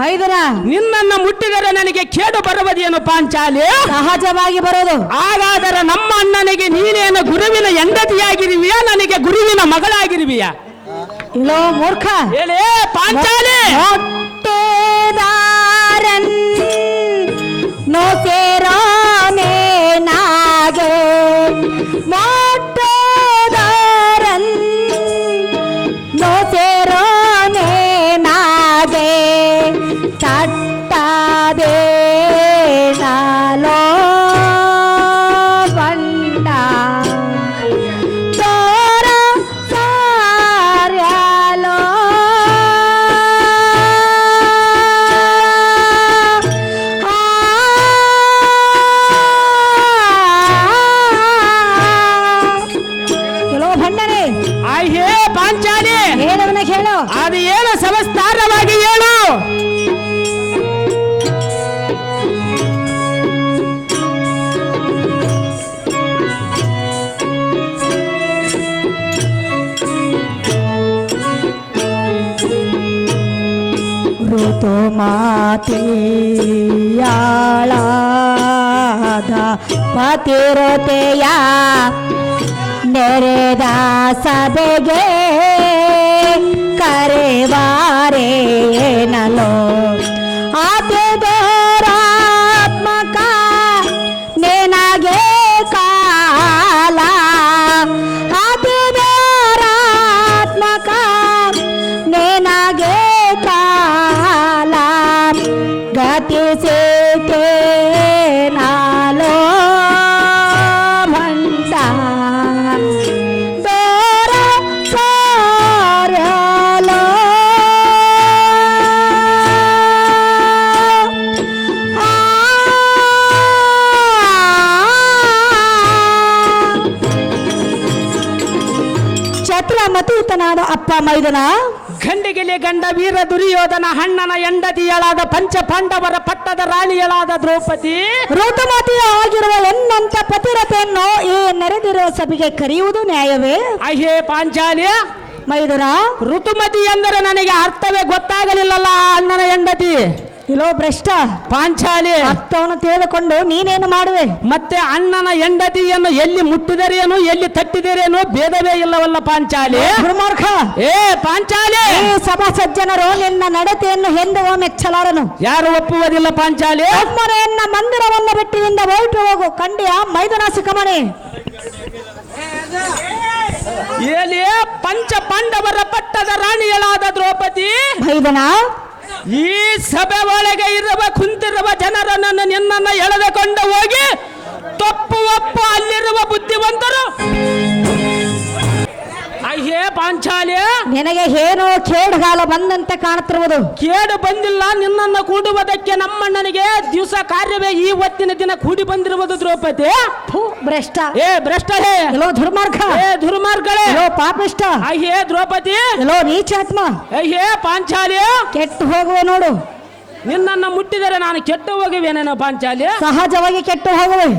S1: ಮೈದುನ
S2: ನಿನ್ನನ್ನು ಮುಟ್ಟಿದರೆ ನನಗೆ ಕೇಡು ಬರುವುದೇನು ಪಾಂಚಾಲಿ?
S1: ಸಹಜವಾಗಿ ಬರೋದು.
S2: ಹಾಗಾದರೆ ನಮ್ಮ ಅಣ್ಣನಿಗೆ ನೀನೇನು ಗುರುವಿನ ಹೆಂಡತಿಯಾಗಿರುವಿಯಾ, ನನಗೆ ಗುರುವಿನ ಮಗಳಾಗಿರುವಿಯಾ?
S1: ಇಲ್ಲೋ ಮೂರ್ಖ,
S2: ಹೇಳೇ ಪಾಂಚಾಲಿ.
S1: ಹೊಟ್ಟೆದಾರನ್ ನೋ ಸೇರೋನೆ ನಾಗೆ, ಮೊಟ್ಟೆದಾರನ್ ನೋ ಸೇರೋನೆ ನಾಗೆ, ತಟ್ಟದೆ ನಾಲೋ ಬಂಡ ತೋರ ಸಾರ್ಯಾಲೋ. ಕೆಲವು ಭಂಡನೆ
S2: ಆಹೇ ಪಾಂಚಾಲಿ,
S1: ಹೇಳವನ ಹೇಳು.
S2: ಅದು ಏನು ಸಮಸ್ತಾರವಾಗಿ ಹೇಳು.
S1: ಋತು ಮಾತೆಯಾಳಾದ ಪತಿರತೆಯ ನೆರೆದ ಸಭೆಗೆ ಕರೆವಾರೇನಲೋ. ಆತ್ಮಕ ನಿನಗೆ ಕಾಲ, ಆತ್ಮಕ ನಿನಗೆ ಕಾಲ, ಗತಿಸಿತೆ ನಾಲೋ ಭಂಡ ದೋರ ಸಾರ್ಯಾಲೋ. ಛತ್ರಮತೀತನಾದ ಅಪ್ಪ ಮೈದನ,
S2: ಗಂಡಿಗೆಲೆ ಗಂಡ ವೀರ ದುರ್ಯೋಧನ ಅಣ್ಣನ ಹೆಂಡತಿಯಳಾದ ಪಂಚ ಪಾಂಡವರ ಪಟ್ಟದ ರಾಣಿಯಳಾದ ದ್ರೌಪದಿ,
S1: ಋತುಮತಿಯ ಆಗಿರುವ ಎನ್ನಂತ ಪತಿರತೆಯನ್ನು ಈ ನೆರೆದಿರುವ ಸಭೆಗೆ ಕರೆಯುವುದು ನ್ಯಾಯವೇ?
S2: ಅಹೇ ಪಾಂಚಾಲಿ,
S1: ಮೈದುನ
S2: ಋತುಮತಿ ಎಂದರೆ ನನಗೆ ಅರ್ಥವೇ ಗೊತ್ತಾಗಲಿಲ್ಲಲ್ಲ. ಅಣ್ಣನ ಹೆಂಡತಿ
S1: ಇಲೋ ಭ್ರಷ್ಟ
S2: ಪಾಂಚಾಲಿ,
S1: ಅರ್ಥವನ್ನು ತಿಳಿದುಕೊಂಡು ನೀನೇನು ಮಾಡುವೆ?
S2: ಮತ್ತೆ ಅಣ್ಣನ ಹೆಂಡತಿಯನ್ನು ಎಲ್ಲಿ ಮುಟ್ಟಿದರೇನು ಎಲ್ಲಿ ತಟ್ಟಿದರೇನು ಭೇದವೇ ಇಲ್ಲವಲ್ಲ ಪಾಂಚಾಲಿ.
S1: ದುರ್ಮಾರ್ಗ,
S2: ಏ ಪಾಂಚಾಲಿ,
S1: ಈ ಸಭಾ ಸಜ್ಜನರು ನಿನ್ನ ನಡತೆಯನ್ನು ಎಂದೋ ಮೆಚ್ಚಲಾರನು.
S2: ಯಾರು ಒಪ್ಪುವುದಿಲ್ಲ ಪಾಂಚಾಲಿ.
S1: ಒಮ್ಮನೆಯನ್ನ ಮಂದಿರವನ್ನು ಬಿಟ್ಟಿನಿಂದ ಹೊರಟು ಹೋಗು. ಖಂಡಿಯ ಮೈದನಾಸಿ ಕಮಣಿ.
S2: ಎಲ್ಲಿ ಪಂಚ ಪಾಂಡವರ ಪಟ್ಟದ ರಾಣಿಯಳಾದ ದ್ರೌಪದಿ,
S1: ಮೈದನ
S2: ಈ ಸಭೆ ಒಳಗೆ ಇರುವ ಕುಂತಿರುವ ಜನರನ್ನು ನಿನ್ನನ್ನು ಎಳೆದುಕೊಂಡು ಹೋಗಿ ತಪ್ಪು ಒಪ್ಪು ಅಲ್ಲಿರುವ ಬುದ್ಧಿವಂತರು ಅಯ್ಯೇ ಪಾಂಚಾಲಿ,
S1: ನಿನಗೆ ಏನೋ ಕೇಡುಗಾಲ ಬಂದಂತೆ ಕಾಣುತ್ತಿರುವುದು.
S2: ಕೇಡು ಬಂದಿಲ್ಲ. ನಿನ್ನನ್ನು ಕೂಡುವುದಕ್ಕೆ ನಮ್ಮಣ್ಣನಿಗೆ ದಿವಸ ಕಾರ್ಯವೇ ಈ ಹೊತ್ತಿನ ದಿನ ಕೂಡಿ ಬಂದಿರುವುದು ದ್ರೌಪದಿ.
S1: ಥು, ಭ್ರಷ್ಟ.
S2: ಏ ಭ್ರಷ್ಟ ಹೇ,
S1: ಎಲ್ಲೋ ದುರ್ಮಾರ್ಗ,
S2: ಏ ದುರ್ಮಾರ್ಗಳೇ,
S1: ಎಲ್ಲೋ ಪಾಪಿಷ್ಟ,
S2: ಅಯ್ಯೇ ದ್ರೌಪದಿ,
S1: ಎಲ್ಲೋ ನೀಚಾತ್ಮ,
S2: ಅಯ್ಯೇ ಪಾಂಚಾಲಿ,
S1: ಕೆಟ್ಟು ಹೋಗುವೆ ನೋಡು.
S2: ನಿನ್ನನ್ನು ಮುಟ್ಟಿದರೆ ನಾನು ಕೆಟ್ಟು ಹೋಗುವೇನೇನೋ ಪಾಂಚಾಲಿ.
S1: ಸಹಜವಾಗಿ ಕೆಟ್ಟು ಹೋಗುವೆ.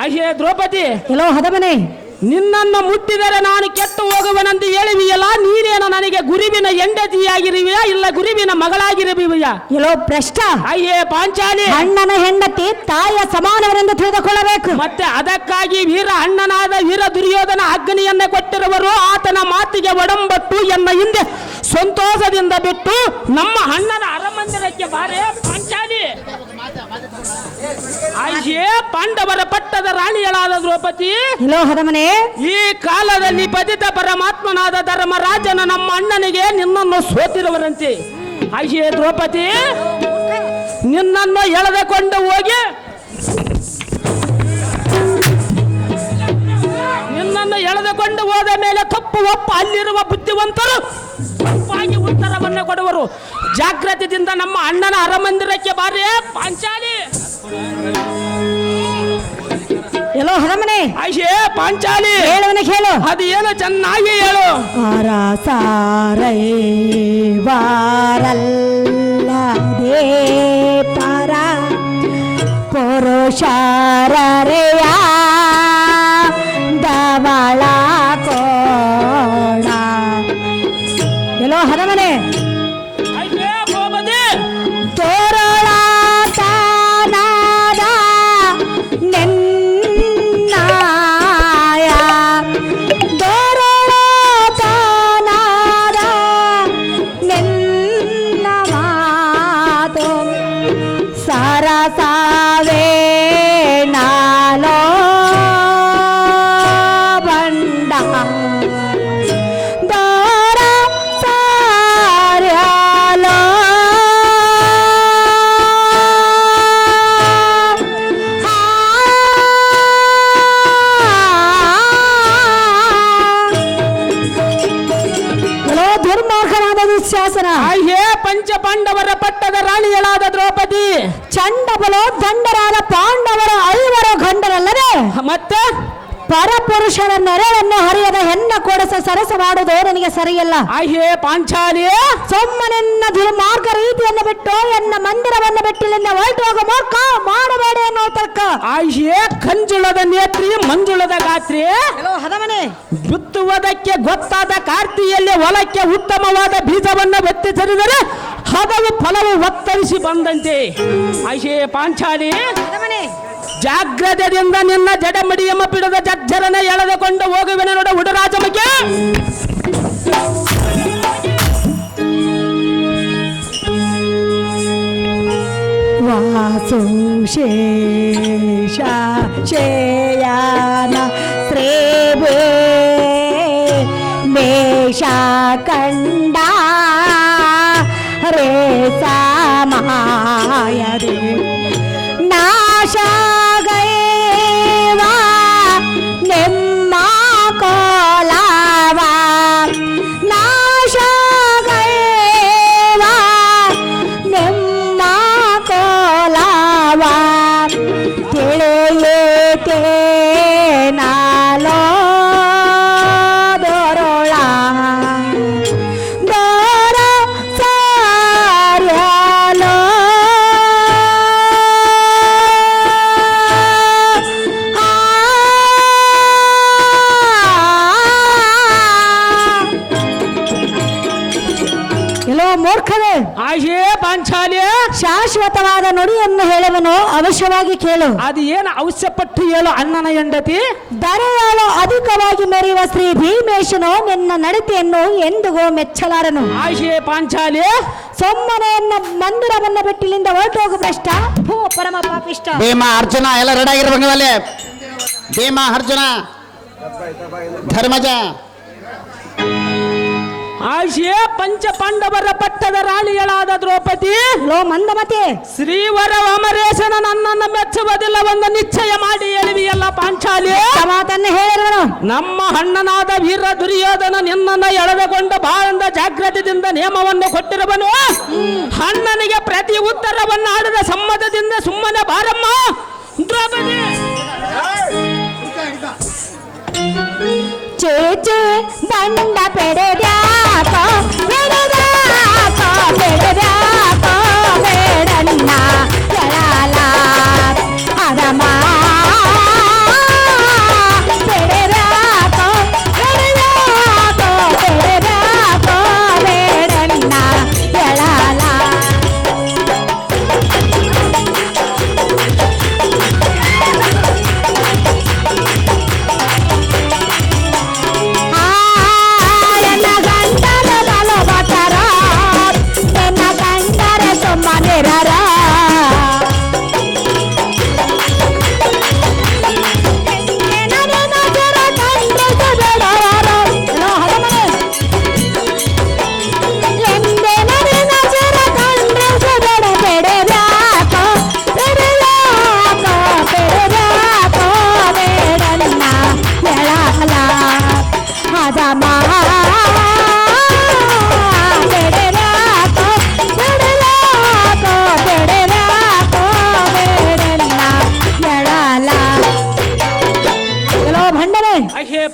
S2: ಅಯ್ಯೇ ದ್ರೌಪದಿ,
S1: ಎಲ್ಲೋ ಹದಮನೆ,
S2: ನಿನ್ನನ್ನು ಮುಟ್ಟಿದರೆ ನಾನು ಕೆಟ್ಟು ಹೋಗುವನೆಂದು ಹೇಳಿವಿಯಲ್ಲ, ನೀನೇನು ನನಗೆ ಗುರುವಿನ ಹೆಂಡತಿಯಾಗಿರುವಿಯಾ ಇಲ್ಲ ಗುರುವಿನ ಮಗಳಾಗಿರುವಿಯಾ?
S1: ಎಲ್ಲೋ ಭ್ರಷ್ಟ.
S2: ಅಯ್ಯೇ ಪಾಂಚಾಲಿ,
S1: ಅಣ್ಣನ ಹೆಂಡತಿ ತಾಯಿಯ ಸಮಾನವರೆಂದು ತಿಳಿದುಕೊಳ್ಳಬೇಕು.
S2: ಮತ್ತೆ ಅದಕ್ಕಾಗಿ ವೀರ ಅಣ್ಣನಾದ ವೀರ ದುರ್ಯೋಧನ ಅಗ್ನಿಯನ್ನೇ ಕೊಟ್ಟಿರುವರು. ಆತನ ಮಾತಿಗೆ ಒಡಂಬಟ್ಟು ಎನ್ನ ಹಿಂದೆ ಸಂತೋಷದಿಂದ ಬಿಟ್ಟು ನಮ್ಮ ಅಣ್ಣನ ಅರಮಂದಿರಕ್ಕೆ ಬಾರೆ ಪಾಂಚಾಲಿ. ಅಯ್ಯೇ ಪಾಂಡವರ ಪಟ್ಟದ ರಾಣಿಯಳಾದ ದ್ರೌಪದಿ,
S1: ಎಲ್ಲೋ ಹದಮನೆ,
S2: ಈ ಕಾಲದಲ್ಲಿ ಪತಿತ ಪರಮಾತ್ಮನಾದ ಧರ್ಮರಾಜನ ನಮ್ಮ ಅಣ್ಣನಿಗೆ ನಿನ್ನನ್ನು ಸೋತಿರುವರಂತೆ. ಅಯ್ಯೇ ದ್ರೌಪದಿ, ನಿನ್ನನ್ನು ಎಳೆದುಕೊಂಡು ಹೋಗಿ ಹೋದ ಮೇಲೆ ತಪ್ಪು ಒಪ್ಪ ಅಲ್ಲಿರುವ ಬುದ್ಧಿವಂತರು ತಪ್ಪಾಗಿ ಉತ್ತರವನ್ನು ಕೊಡುವರು. ಜಾಗೃತಿಯಿಂದ ನಮ್ಮ ಅಣ್ಣನ ಅರಮಂದಿರಕ್ಕೆ ಬಾರಿ ಪಾಂಚಾಲಿ.
S1: ಎಲ್ಲೋ ಹರಮನೆ,
S2: ಅಯ್ಯೇ ಪಾಂಚಾಲಿ,
S1: ಹೇಳುವನ ಕೇಳು.
S2: ಅದು ಏನು ಚೆನ್ನಾಗಿ ಹೇಳು.
S1: ಅರಸಾರೈವಾರಲ್ಲದೆ ಪರ ಪುರುಷರೆಯ ದವಳ ಕೋಣ. ಎಲ್ಲೋ ಹರಮನೆ,
S2: ಅಯ್ಯೇ ಗೋಮತಿ,
S1: ತೋರಳ ತಾನಾದ ನೆನ್ನಾಯ, ತೋರಳ ತಾನಾದ ನೆನ್ನ ಮಾತು ಸರಸಾವೇ ನಾಲೋ ಬಂಡ ದೋರ ಸಾರ್ಯಾಲೋ ಎಲ್ಲೋ ದುರ್ಮಾರ್ಗನಾದ ದುಶ್ಯಾಸನ.
S2: ಅಯ್ಯೇ ಪಂಚ ಪಾಂಡವರ ಪಟ್ಟದ ರಾಣಿಯಳಾದ ದ್ರೌಪದಿ,
S1: ಚಂಡಬಲೋ ದಂಡರಾದ ಪಾಂಡವರ ಐವರು ಗಂಡರಲ್ಲದೆ
S2: ಮತ್ತೆ
S1: ಪರಪುರುಷರ ನೆರವನ್ನು ಹರಿಯದ ಹೆಣ್ಣ ಕೊಡಸ ಸರಸವಾಡುವುದು ನನಗೆ ಸರಿಯಲ್ಲ.
S2: ಅಯ್ಯೇ ಪಾಂಚಾಲಿ,
S1: ಸೊಮ್ಮನೆನ್ನ ದುರ್ಮಾರ್ಗ ರೀತಿಯನ್ನು ಬಿಟ್ಟು ಎನ್ನ ಮಂದಿರವನ್ನು ಬಿಟ್ಟಿಲ್ಲಿಂದ ಹೊರಟು ಹೋಗ ಮೂರ್ಖ, ಮಾಡಬೇಡ ಅನ್ನೋ ತರ್ಕ.
S2: ಅಯ್ಯೇ ಕಂಜುಳದ ನೇತ್ರಿ ಮಂಜುಳದ ಗಾತ್ರಿ,
S1: ಹದಮನೆ,
S2: ಬಿತ್ತುವುದಕ್ಕೆ ಗೊತ್ತಾದ ಕಾರ್ತಿಯಲ್ಲಿ ಹೊಲಕ್ಕೆ ಉತ್ತಮವಾದ ಬೀಜವನ್ನು ಬೆತ್ತಿಸರಿದರೆ ಹದವು ಫಲವು ಒತ್ತರಿಸಿ ಬಂದಂತೆ. ಅಯ್ಯೇ ಪಾಂಚಾಲಿ, ಜಾಗ್ರತೆಯಿಂದ ನಿನ್ನ ಜಡಮಡಿಯಮ್ಮ ಪಿಡದ ಜಜ್ಜರನ ಎಳೆದುಕೊಂಡು ಹೋಗುವೆನ ನೋಡ ಉಡರಾಜಮಗೆ.
S1: ವಾಸು ಶೇಷ ಶೇಯಾನ ಶ್ರೇವೇ ಮೇಷ ಕಂಡ ರೇ ಸಾಮಾಯದೆ ನಾಶ ಗೈವಾ ನಿಮ್ಮ ಕೋಲವ ನಾಶ ಗೈವಾ ನಿಮ್ಮ ಕೋಲವ ತಿಳಿಯೇತೆ ನಾಲೋ ದೊರೊಳ ದೊರ ಸಾರ್ಯಾಲೋ ಎಲ್ಲೋ ಮೂರ್ಖವೇ,
S2: ಅಯ್ಯೇ ಪಾಂಚಾಲಿ,
S1: ಶಾಶ್ವತವಾದ ನುಡಿಯನ್ನು ಹೇಳುವನು ಅವಶ್ಯವಾಗಿ ಕೇಳು.
S2: ಅದು ಏನು ಅವಶ್ಯಪಟ್ಟು ಹೇಳು ಅಣ್ಣನ ಹೆಂಡತಿ.
S1: ದರೆಯಾಳು ಅಧಿಕವಾಗಿ ಮೆರೆಯುವ ಶ್ರೀ ಭೀಮೇಶನು ನಿನ್ನ ನಡತೆಯನ್ನು ಎಂದಿಗೂ ಮೆಚ್ಚಲಾರನು.
S2: ಅಯ್ಯೇ ಪಾಂಚಾಲಿ,
S1: ಸೊಮ್ಮನೆಯನ್ನ ಮಂದಿರವನ್ನ ಬಿಟ್ಟಿಲ್ಲಿಂದ ಹೊರಟೋಗು ಭ್ರಷ್ಟ, ಭೂ ಪರಮ ಪಾಪಿಷ್ಟ.
S4: ಭೀಮ ಅರ್ಜುನ ಎಲ್ಲ ರೆಡಿ ಆಗಿರ್ಬೇಕಲ್ಲಿ. ಭೀಮ ಅರ್ಜುನ ಧರ್ಮಜ
S2: ಆಶೆ ಪಂಚ ಪಾಂಡವರ ಪಟ್ಟದ ರಾಣಿಗಳಾದ ದ್ರೌಪದಿ
S1: ಲೋ ಮಂದಮತಿ
S2: ಶ್ರೀವರ ಅಮರೇಶನ ನನ್ನನ್ನು ಮೆಚ್ಚುವುದಿಲ್ಲ ಒಂದು ನಿಶ್ಚಯ ಮಾಡಿ ಎಳುವಿಯಲ್ಲ ಪಾಂಚಾಲಿ
S1: ಮಾತನ್ನು ಹೇಳಿರುವನು.
S2: ನಮ್ಮ ಅಣ್ಣನಾದ ವೀರ ದುರ್ಯೋಧನ ನಿನ್ನನ್ನು ಎಳೆದುಕೊಂಡು ಬಾಳಂದ ಜಾಗ್ರತೆಯಿಂದ ನಿಯಮವನ್ನು ಕೊಟ್ಟಿರುವನು. ಅಣ್ಣನಿಗೆ ಪ್ರತಿ ಉತ್ತರವನ್ನು ಆಡಿದ ಸಮ್ಮತದಿಂದ ಸುಮ್ಮನೆ ಬಾರಮ್ಮ ದ್ರೌಪದಿ.
S1: ಚೇಚೆ ಬಂಡ ಪೆಡೆದ್ಯಾಕ ಪೆಡೆದ್ಯಾಕ ಪೆಡೆದ್ಯಾಕ ಬೇಡನ್ನ ಕೆಳಲ ಅದಮ ಪೆಡೆದ್ಯಾಕ ಪೆಡೆದ್ಯಾಕ ಪೆಡೆದ್ಯಾಕ ಬೇಡನ್ನ ಕೆಳಲ.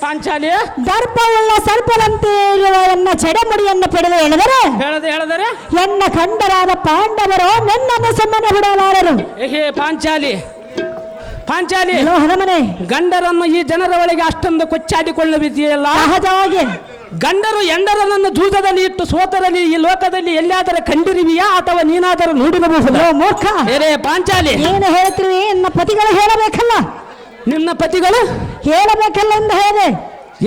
S2: ಪಾಂಚಾಲಿ
S1: ದರ್ಪವುಳ್ಳ ಸರ್ಪದಂತೆ ಇರುವ ಎನ್ನ ಜಡಮುಡಿಯನ್ನು ಪಡೆದು ಹೇಳಿದರೆ ಎನ್ನ ಕಂಡರಾದ ಪಾಂಡವರು ನನ್ನನ್ನು ಸುಮ್ಮನೆ ಬಿಡಲಾರರು.
S2: ಹೇ ಪಾಂಚಾಲಿ ಪಾಂಚಾಲಿ
S1: ಹನುಮನೆ
S2: ಗಂಡರನ್ನು ಈ ಜನರ ಒಳಗೆ ಅಷ್ಟೊಂದು ಕೊಚ್ಚಾಡಿಕೊಳ್ಳುವಿದೆಯಲ್ಲ.
S1: ಸಹಜವಾಗಿ
S2: ಗಂಡರು ಎಂಡರನ್ನು ಜೂಜದಲ್ಲಿ ಇಟ್ಟು ಸೋತರಲ್ಲಿ ಈ ಲೋಕದಲ್ಲಿ ಎಲ್ಲಿಯಾದರೂ ಕಂಡಿರುವಿಯಾ ಅಥವಾ ನೀನಾದರೂ ನೋಡಿರಬಹುದು?
S1: ಮೂರ್ಖ
S2: ಪಾಂಚಾಲಿ
S1: ಏನು ಹೇಳ್ತೀವಿ? ಎನ್ನ ಪತಿಗಳು ಹೇಳಬೇಕಲ್ಲ.
S2: ನಿನ್ನ ಪತಿಗಳು
S1: ಹೇಳಬೇಕಲ್ಲ ಎಂದು ಹೇಳಿದೆ.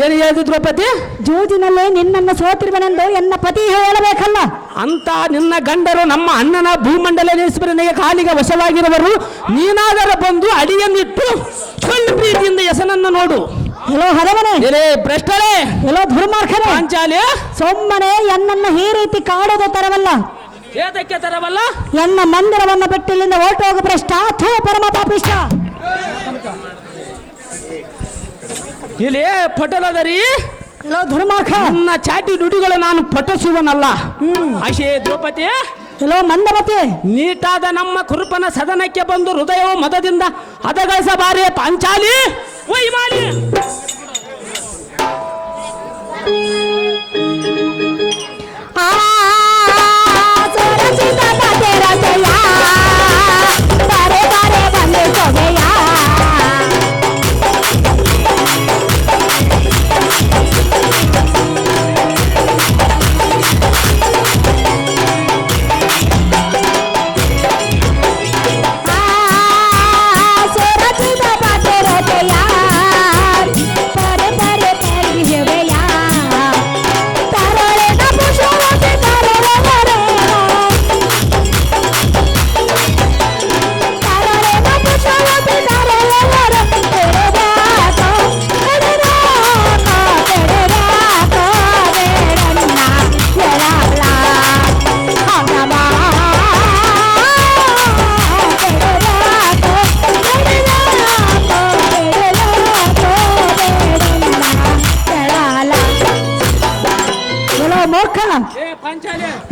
S2: ಏನು ಹೇಳಿದ್ರು ದ್ರೌಪದಿ?
S1: ಜೂಜಿನಲ್ಲಿ ನಿನ್ನನ್ನು ಸೋತಿರುವನೆಂದು ಎನ್ನ ಪತಿ ಹೇಳಬೇಕಲ್ಲ.
S2: ಅಂತ ನಿನ್ನ ಗಂಡರು ನಮ್ಮ ಅಣ್ಣನ ಭೂಮಂಡಲೇಶ್ವರನಿಗೆ ಕಾಲಿಗೆ ವಶವಾಗಿರುವರು. ನೀನಾದರೂ ಬಂದು ಅಡಿಯನ್ನಿಟ್ಟು ಸುಳ್ಳು ಪ್ರೀತಿಯಿಂದ ಹೆಸನನ್ನು ನೋಡು.
S1: ಎಲ್ಲೋ ಹರವನೆ,
S2: ಭ್ರಷ್ಟರೇ,
S1: ಎಲ್ಲೋ ದುರ್ಮಾರ್ಗರೇ,
S2: ಪಾಂಚಾಲಿ
S1: ಸೊಮ್ಮನೆ ಎನ್ನನ್ನು ಈ ರೀತಿ ಕಾಡೋದು ತರವಲ್ಲ.
S2: ಏತಕ್ಕೆ ತರವಲ್ಲ?
S1: ಎನ್ನ ಮಂದಿರವನ್ನು ಬಿಟ್ಟಿಲ್ಲಿಂದ ಹೊರಟು ಹೋಗ ಭ್ರಷ್ಟ ಅಥವಾ ಪರಮ ಪಾಪಿಷ್ಟ.
S2: ಇಲ್ಲಿ ಪಟಲದರಿ
S1: ಎಲ್ಲೋ ದುರ್ಮಾರ್ಗ,
S2: ನನ್ನ ಚಾಟಿ ನುಡಿಗಳು ನಾನು ಪಟಸುವನಲ್ಲ. ಆಶೆ ದ್ರೌಪದಿ,
S1: ಎಲ್ಲೋ ಮಂದಮತಿ,
S2: ನೀಟಾದ ನಮ್ಮ ಕುರುಪನ ಸದನಕ್ಕೆ ಬಂದು ಹೃದಯವು ಮದದಿಂದ ಹದಗಳಿಸಬಾರೇ ಪಾಂಚಾಲಿ. ಒಯ್ ಮಾಡಿ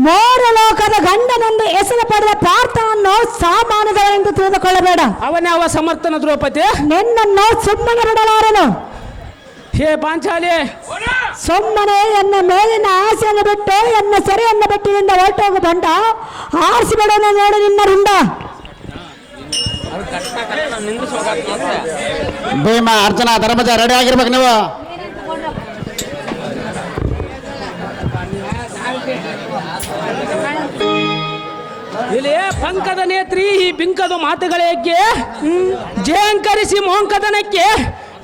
S1: ಮೂರು ಲೋಕದ ಗಂಡನೆಂದು ಹೆಸರು ಪಡೆದ ಪಾರ್ಥನನ್ನು ಸಾಮಾನ್ಯದವರೆಂದು ತಿಳಿದುಕೊಳ್ಳಬೇಡ.
S2: ಅವನೇ ಅವ ಸಮರ್ಥನ ದ್ರೌಪದಿ.
S1: ನಿನ್ನನ್ನು ಸುಮ್ಮನೆ ಬಿಡಲಾರನು.
S2: ಹೇ ಪಾಂಚಾಲಿ,
S1: ಸುಮ್ಮನೆ ಎನ್ನ ಮೇಲಿನ ಆಸೆಯನ್ನು ಬಿಟ್ಟು ಎನ್ನ ಸೆರೆಯನ್ನು ಬಿಟ್ಟಿನಿಂದ ಹೊರಟೋಗು ಬಂಡ ಆರಿಸಿಬಿಡೋಣ ನೋಡು ನಿನ್ನ ರುಂಡ.
S4: ಭೀಮ, ಅರ್ಜುನ, ಧರ್ಮಜ ರೆಡಿ ಆಗಿರ್ಬೇಕು ನೀವು.
S2: ಇಲ್ಲಿ ಪಂಕದ ನೇತ್ರಿ ಈ ಬಿಂಕದ ಮಾತುಗಳೇಕೆ ಜೇಂಕರಿಸಿ ಮೋಂಕದನಕ್ಕೆ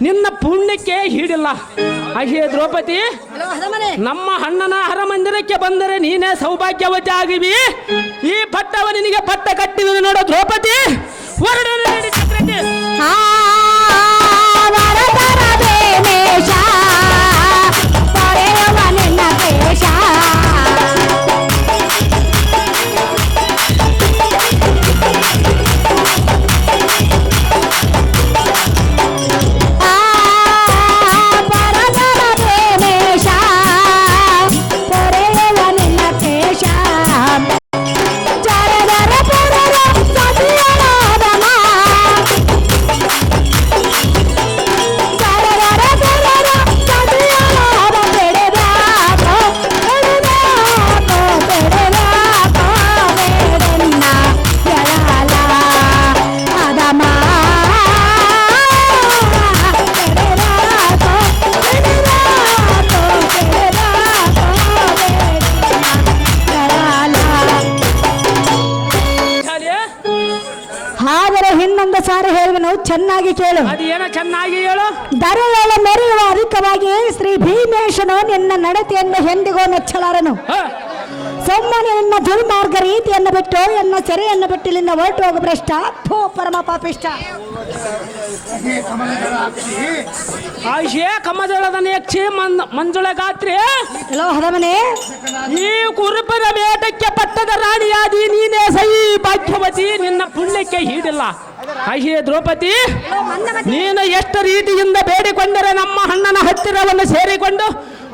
S2: ನಿನ್ನ ಪುಣ್ಯಕ್ಕೆ ಹಿಡಿಲ್ಲ. ಅಹೇ ದ್ರೌಪದಿ, ನಮ್ಮ ಅಣ್ಣನ ಹರಮಂದಿರಕ್ಕೆ ಬಂದರೆ ನೀನೇ ಸೌಭಾಗ್ಯವತಿ ಆಗಿವಿ. ಈ ಪಟ್ಟವ ನಿನಗೆ ಪಟ್ಟ ಕಟ್ಟಿದ ನೋಡ ದ್ರೌಪದಿ.
S1: ನಿನ್ನ ಸಾರ ಹೇಳುವನು ಚೆನ್ನಾಗಿ ಕೇಳು.
S2: ಅದೇನೋ ಚೆನ್ನಾಗಿ ಹೇಳು.
S1: ದರೆಗಳ ಮೆರೆಯುವ ಅಧಿಕವಾಗಿ ಶ್ರೀ ಭೀಮೇಶನು ನಿನ್ನ ನಡತೆಯನ್ನು ಎಂದಿಗೂ ಮೆಚ್ಚಲಾರನು. ಸೊಮ್ಮನೆ ನಿನ್ನ ದುರ್ಮಾರ್ಗ ರೀತಿಯನ್ನು ಬಿಟ್ಟು ಎನ್ನ ಸೆರೆಯನ್ನು ಬಿಟ್ಟು ಇಲ್ಲಿಂದ ಹೊರಟು ಹೋಗು ಭ್ರಷ್ಟ. ಥೂ ಪರಮ ಪಾಪಿಷ್ಟ.
S2: ಆಶೆ ಕಮಜಳದ ನೇಕ್ಷಿ ಮಂಜುಳ ಗಾತ್ರಿ
S1: ಎಲ್ಲೋ ಹದಮನೆ,
S2: ಈ ಕುರುಬನ ಬೇಟಕ್ಕೆ ಪಟ್ಟದ ರಾಣಿಯಾದಿ ನೀನೇ ಸೈ ಭಾಗ್ಯವತಿ. ನಿನ್ನ ಪುಣ್ಯಕ್ಕೆ ಹೀಡಿಲ್ಲ. ಆಶೆ ದ್ರೌಪದಿ, ನೀನು ಎಷ್ಟು ರೀತಿಯಿಂದ ಬೇಡಿಕೊಂಡರೆ ನಮ್ಮ ಅಣ್ಣನ ಹತ್ತಿರವನ್ನು ಸೇರಿಕೊಂಡು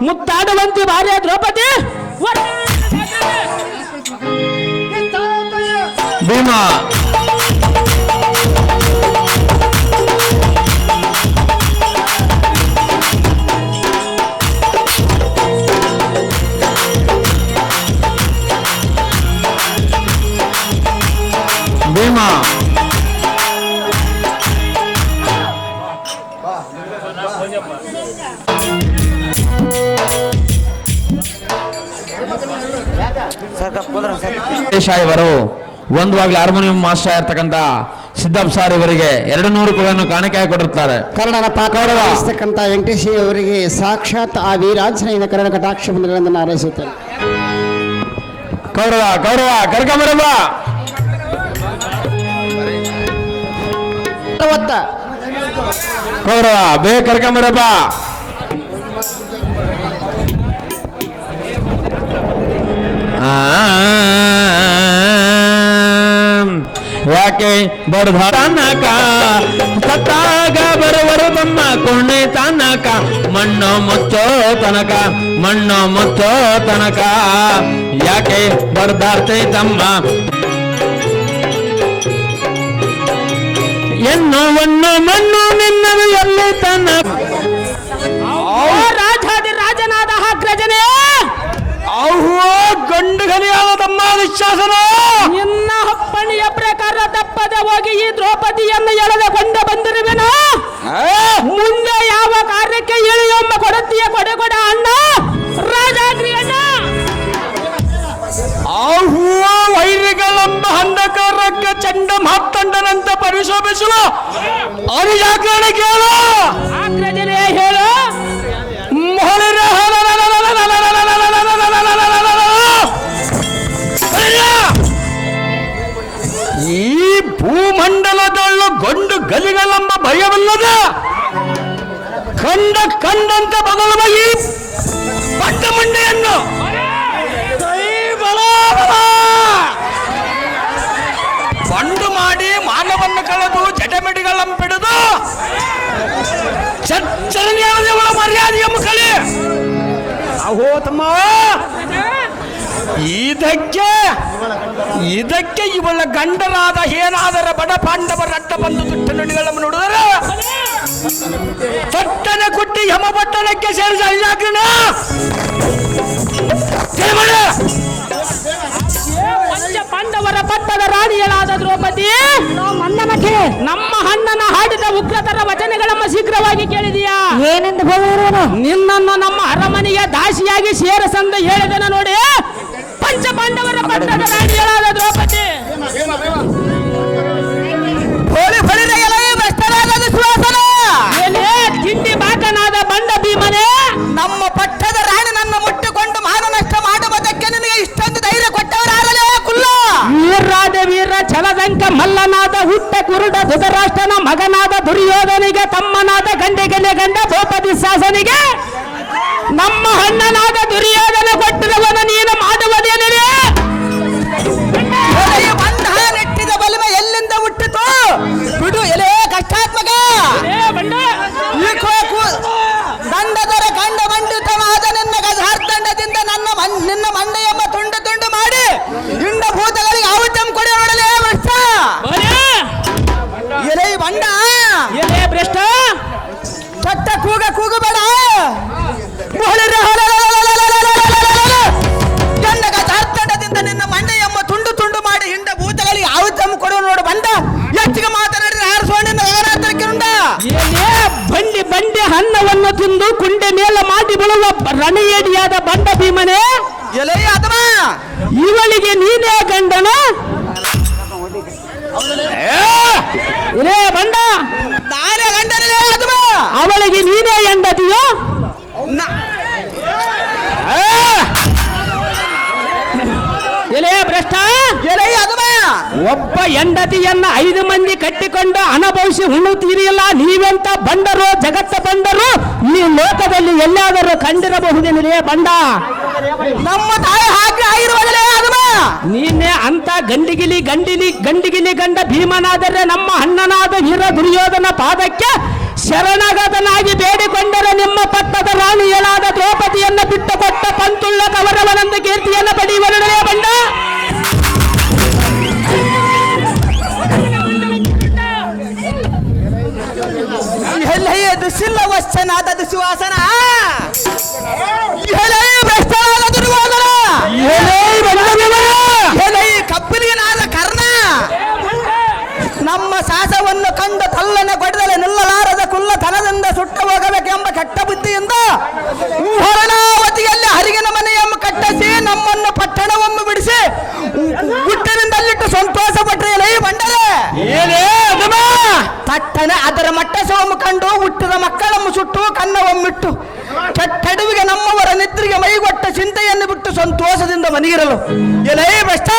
S2: ಮುತ್ತಾಡುವಂತೆ ಬಾರ್ಯ ದ್ರೌಪದಿ.
S3: ಭೀಮಾ ಭೀಮಾ ಇವರು ಒಂದುವಾಗಲೇ ಹಾರ್ಮೋನಿಯಂ ಮಾಸ್ಟರ್ ಆಗಿರ್ತಕ್ಕಂಥ ಸಿದ್ದಪ್ಪ ಸಾರ್ ಇವರಿಗೆ 200 ರೂಪಾಯಿಗಳನ್ನು ಕಾಣಿಕೆಯಾಗಿ ಕೊಟ್ಟಿರ್ತಾರೆ.
S4: ಕನ್ನಡನ ಪಾಕವಾಗಿರ್ತಕ್ಕಂಥ ವೆಂಕಟೇಶ್ ಅವರಿಗೆ ಸಾಕ್ಷಾತ್ ಆ ವೀರಾಂಜನೇಯನ ಕನ್ನಡ ಕಟಾಕ್ಷ ಬಂಧುಗಳನ್ನು ಹಾರೈಸುತ್ತೇನೆ.
S3: ಕೌರವ ಕೌರವ ಕರ್ಕೊಂಬರಮ್ಮ. ಕೌರವ ಬೇಗ ಕರ್ಕೊಂಬರಪ್ಪ. ಯಾಕೆ ಬಡದ ತನಕ ಸತ್ತಾಗ ಬರುವರು ತಮ್ಮ ಕುಣೆ ತನಕ ಮಣ್ಣು ಮುಚ್ಚೋ ತನಕ ಮಣ್ಣು ಮುಚ್ಚೋ ತನಕ ಯಾಕೆ ಬಡದಾಡ್ತೈ ತಮ್ಮ ಎನ್ನುವನ್ನು ಮಣ್ಣು ನಿನ್ನದು ಎಲ್ಲಿ ತನಕ.
S2: ರಾಜಾದಿ ರಾಜನಾದ ಅಗ್ರಜನೇ,
S3: ಗಂಡು ಗಲಿಯಾದ ತಮ್ಮ ವಿಶ್ವಾಸನ
S2: ನಿನ್ನ ಅಪ್ಪಣೆಯ ಪ್ರಕಾರ ತಪ್ಪದೆ ಹೋಗಿ ಈ ದ್ರೌಪದಿಯನ್ನು ಎಳೆದುಕೊಂಡು ಬಂದಿರುವೆನು. ಮುಂದೆ ಯಾವ ಕಾರ್ಯಕ್ಕೆ ಇಳಿಯೊಮ್ಮ ಕೊಡುತ್ತೀಯ ಕೊಡೆ ಕೊಡ ಅಣ್ಣ ರಾಜಾಗ್ರಿ ಅಣ್ಣ.
S3: ವೈರಿಗಳೆಂಬ ಅಂಧಕಾರಕ್ಕೆ ಚಂಡ ಮಾತಂಡನಂತೆ ಪರಿಶೋಭಿಸುವ ಅರಿಯಾಗ್ರಣ ಕೇಳು.
S2: ಅಗ್ರಜನೇ ಹೇಳು.
S3: ಈ ಭೂಮಂಡಲದಳ್ಳು ಗೊಂಡು ಗಲಿಗಳೆಂಬ ಭಯವಿಲ್ಲದ ಕಂಡಂತೆ ಬದಲುವ ಈ ಪಟ್ಟ ಮಂಡೆಯನ್ನು ಬಂಡು ಮಾಡಿ ಮಾನವನ್ನು ಕಳೆದು ಜಟಮೆಡಿಗಳಂಪಿಡಿದು ಚಚ್ಚರಣಿಯವಳ ಮರ್ಯಾದೆಯ ಮುಖಳಿ. ಅಹೋ ತಮ್ಮ, ಇದಕ್ಕೆ ಇವಳ ಗಂಡರಾದ ಏನಾದರ ಬಡ ಪಾಂಡವರ ಅಡ್ಡ ಬಂದು ದುಷ್ಟ ನುಡಿಗಳನ್ನು ನೋಡಿದರೆ ಪಟ್ಟಣ ಕುಟ್ಟಿ ಯಮಪಟ್ಟಣಕ್ಕೆ ಸೇರಿಸ ಅಲ್ಲಾಗ್ರಣ
S2: ಪಾಂಡವರ ಪಟ್ಟದ ರಾಣಿಯಳಾದ ದ್ರೌಪದಿ, ನಮ್ಮ ಅಣ್ಣನ ಹಾಡಿದ ಉಗ್ರತರ ವಚನಗಳನ್ನು ಶೀಘ್ರವಾಗಿ ಕೇಳಿದೀಯಾ?
S1: ಏನೆಂದು ಹೋಗುವರು?
S2: ನಿನ್ನನ್ನು ನಮ್ಮ ಅರಮನೆಯ ದಾಸಿಯಾಗಿ ಸೇರಸಂದು ಹೇಳಿದನ ನೋಡಿ. ಪಂಚ ಪಾಂಡವರ ಪಟ್ಟದ ರಾಣಿಯಳಾದ ದ್ರೌಪದಿ, ತಿಂಡಿ ಬಾಕನಾದ ಬಂಡ ಭೀಮನೇ,
S3: ನಮ್ಮ ಪಟ್ಟದ ರಾಣಿ ನನ್ನ ಮುಟ್ಟಿಕೊಂಡು ಮಾನ ನಷ್ಟ ಮಾಡುವುದಕ್ಕೆ ನಿನಗೆ ಇಷ್ಟೊಂದು ಧೈರ್ಯ ಕೊಟ್ಟವರಾಗಲೇ ಕುಲ್ಲ.
S2: ವೀರಾದ ವೀರ ಛಲದಂಕ ಮಲ್ಲನಾದ ಹುಟ್ಟ ಕುರುಡ ಧೃತರಾಷ್ಟ್ರನ ಮಗನಾದ ದುರ್ಯೋಧನಿಗೆ ತಮ್ಮನಾದ ಗಂಡೆಗೆನೆ ಗಂಡ ದ್ರೌಪದಿ ಶಾಸನಿಗೆ ನಮ್ಮ ಅಣ್ಣನಾದ ದುರ್ಯೋಧನ ಕೊಟ್ಟಿರುವನ ನೀನು ಮಾಡುವುದೇನಿದೆ?
S3: ನೆಟ್ಟಿದ ಬಲಮೆ ಎಲ್ಲಿಂದ ಹುಟ್ಟಿತು ಬಿಡು ಎಲೆ ಕಷ್ಟಾತ್ಮಕ. ದಂಡದರ ಗಂಡ ಮಂಡಿತವಾದ ನಿನ್ನ ಗಜಾರ್ದಂಡದಿಂದ ನಿನ್ನ ಮಂಡೆಯೆಂಬ ತುಂಡು ತುಂಡು ಮಾಡಿ ಹಿಂಡ ಭೂತಗಳಿಗೆ ಆಹುತಂ ಕೊಡಿ ನೋಡಲೇ ಭ್ರಷ್ಟ. ಎಲೆ ಬಂಡ
S2: ಎಲೆ ಭ್ರಷ್ಟ,
S3: ಚಟ್ಟ ಕೂಗಬೇಡ. ಗಂಡ ಗಜಾರ್ದಂಡದಿಂದ ನಿನ್ನ ಮಂಡೆಯೆಂಬ ತುಂಡು ತುಂಡು ಮಾಡಿ ಹಿಂಡ ಭೂತಗಳಿಗೆ ಆಹುತಂ ಕೊಡುವ ನೋಡು ಬಂದ. ಹೆಚ್ಚಿಗೆ ಮಾತನಾಡಿದ್ರೆ ಆರಿಸೋಣ
S2: ಬಂಡಿ ಬಂಡೆ ಅನ್ನವನ್ನು ತಿಂದು ಕುಂಡೆ ಮೇಲೆ ಮಾಡಿ ಬೀಳುವ ರಣಯೇಡಿಯಾದ ಬಂಡ ಭೀಮನೇ,
S3: ಎಲೆ ಅಥವಾ
S2: ಇವಳಿಗೆ ನೀನೇ ಗಂಡನ? ಇರೇ ಬಂಡ
S3: ನಾನೇ ಗಂಡನೇ ಅದುಮ
S2: ಅವಳಿಗೆ ನೀನೇ ಹೆಂಡತಿಯೋ ಎಲೆ ಭ್ರಷ್ಟ
S3: ಎಲೈ ಅದುಮ
S2: ಒಬ್ಬ ಹೆಂಡತಿಯನ್ನ 5 ಮಂದಿ ಕಟ್ಟಿಕೊಂಡು ಅನುಭವಿಸಿ ಉಣ್ಣುತ್ತೀರಿಯಲ್ಲ ನೀವೆಂತ ಬಂಡರು ಜಗತ್ತ ಬಂಡರು ಈ ಲೋಕದಲ್ಲಿ ಎಲ್ಲಾದರೂ ಕಂಡಿರಬಹುದೇನಿದೆ ಬಂಡ
S3: ನಮ್ಮ ತಾಯಿ ಹಾಗೆ ಆಗಿರುವಾಗಲೇ ಅದುಮ
S2: ನೀನೇ ಅಂತ ಗಂಡಿಗಿಲಿ ಗಂಡ ಭೀಮನಾದರೆ ನಮ್ಮ ಅಣ್ಣನಾದ ವೀರ ದುರ್ಯೋಧನ ಪಾದಕ್ಕೆ ಶರಣಾಗತನಾಗಿ ಬೇಡಿಕೊಂಡರೆ ನಿಮ್ಮ ಪಟ್ಟದ ರಾಣಿಯಲಾದ ದ್ರೌಪದಿಯನ್ನು ಬಿಟ್ಟು ಕೊಟ್ಟ ಪಂತುಳ್ಳ ಕವರವನಂದು ಕೀರ್ತಿಯನ್ನು ಪಡೆಯುವರೇ ಬಂಡ
S3: ಎಲೆಯ ದುಶ್ಚಿಲ್ಲ ವಶ್ಚನಾದ ದುಶ್ವಾಸನ ಎಲೆಯ ಭ್ರಷ್ಟನಾದ ದುರ್ವಾದನ ಎಲೆಯ ಕಪ್ಪಲಿಗನಾದ ಕರ್ಣ ನಮ್ಮ ಸಾಸವನ್ನು ಕಂಡು ಕಲ್ಲನೆ ಕೊಡದಲೆ ನಿಲ್ಲಲಾರದ ಕುಲ್ಲತನದಿಂದ ಸುಟ್ಟು ಹೋಗಬೇಕೆಂಬ ಕೆಟ್ಟ ಬುದ್ಧಿಯಿಂದ ಹೊರಣಾವತಿಯಲ್ಲಿ ಹರಿಗಿನ ಮನೆಯನ್ನು ಕಟ್ಟಿಸಿ ನಮ್ಮನ್ನು ಪಟ್ಟಣವನ್ನು ಬಿಡಿಸಿ ಹುಟ್ಟಿನಿಂದಲ್ಲಿಟ್ಟು ಸಂತೋಷ ಪಟ್ಟರೆ ಎಲೆಯ ಬಂಡಲೆ ತಟ್ಟನೆ ಅದರ ಮಟ್ಟ ಸೋಮು ಕಂಡು ಹುಟ್ಟಿದ ಮಕ್ಕಳನ್ನು ಸುಟ್ಟು ಕನ್ನವಮ್ಮಿಟ್ಟು ಕೆಟ್ಟಡುವಿಗೆ ನಮ್ಮವರ ನಿದ್ರಿಗೆ ಮೈಗೊಟ್ಟ ಚಿಂತೆಯನ್ನು ಬಿಟ್ಟು ಸಂತೋಷದಿಂದ ಮನೆಗಿರಲು ಎಲೇ ಭ್ರಷ್ಟ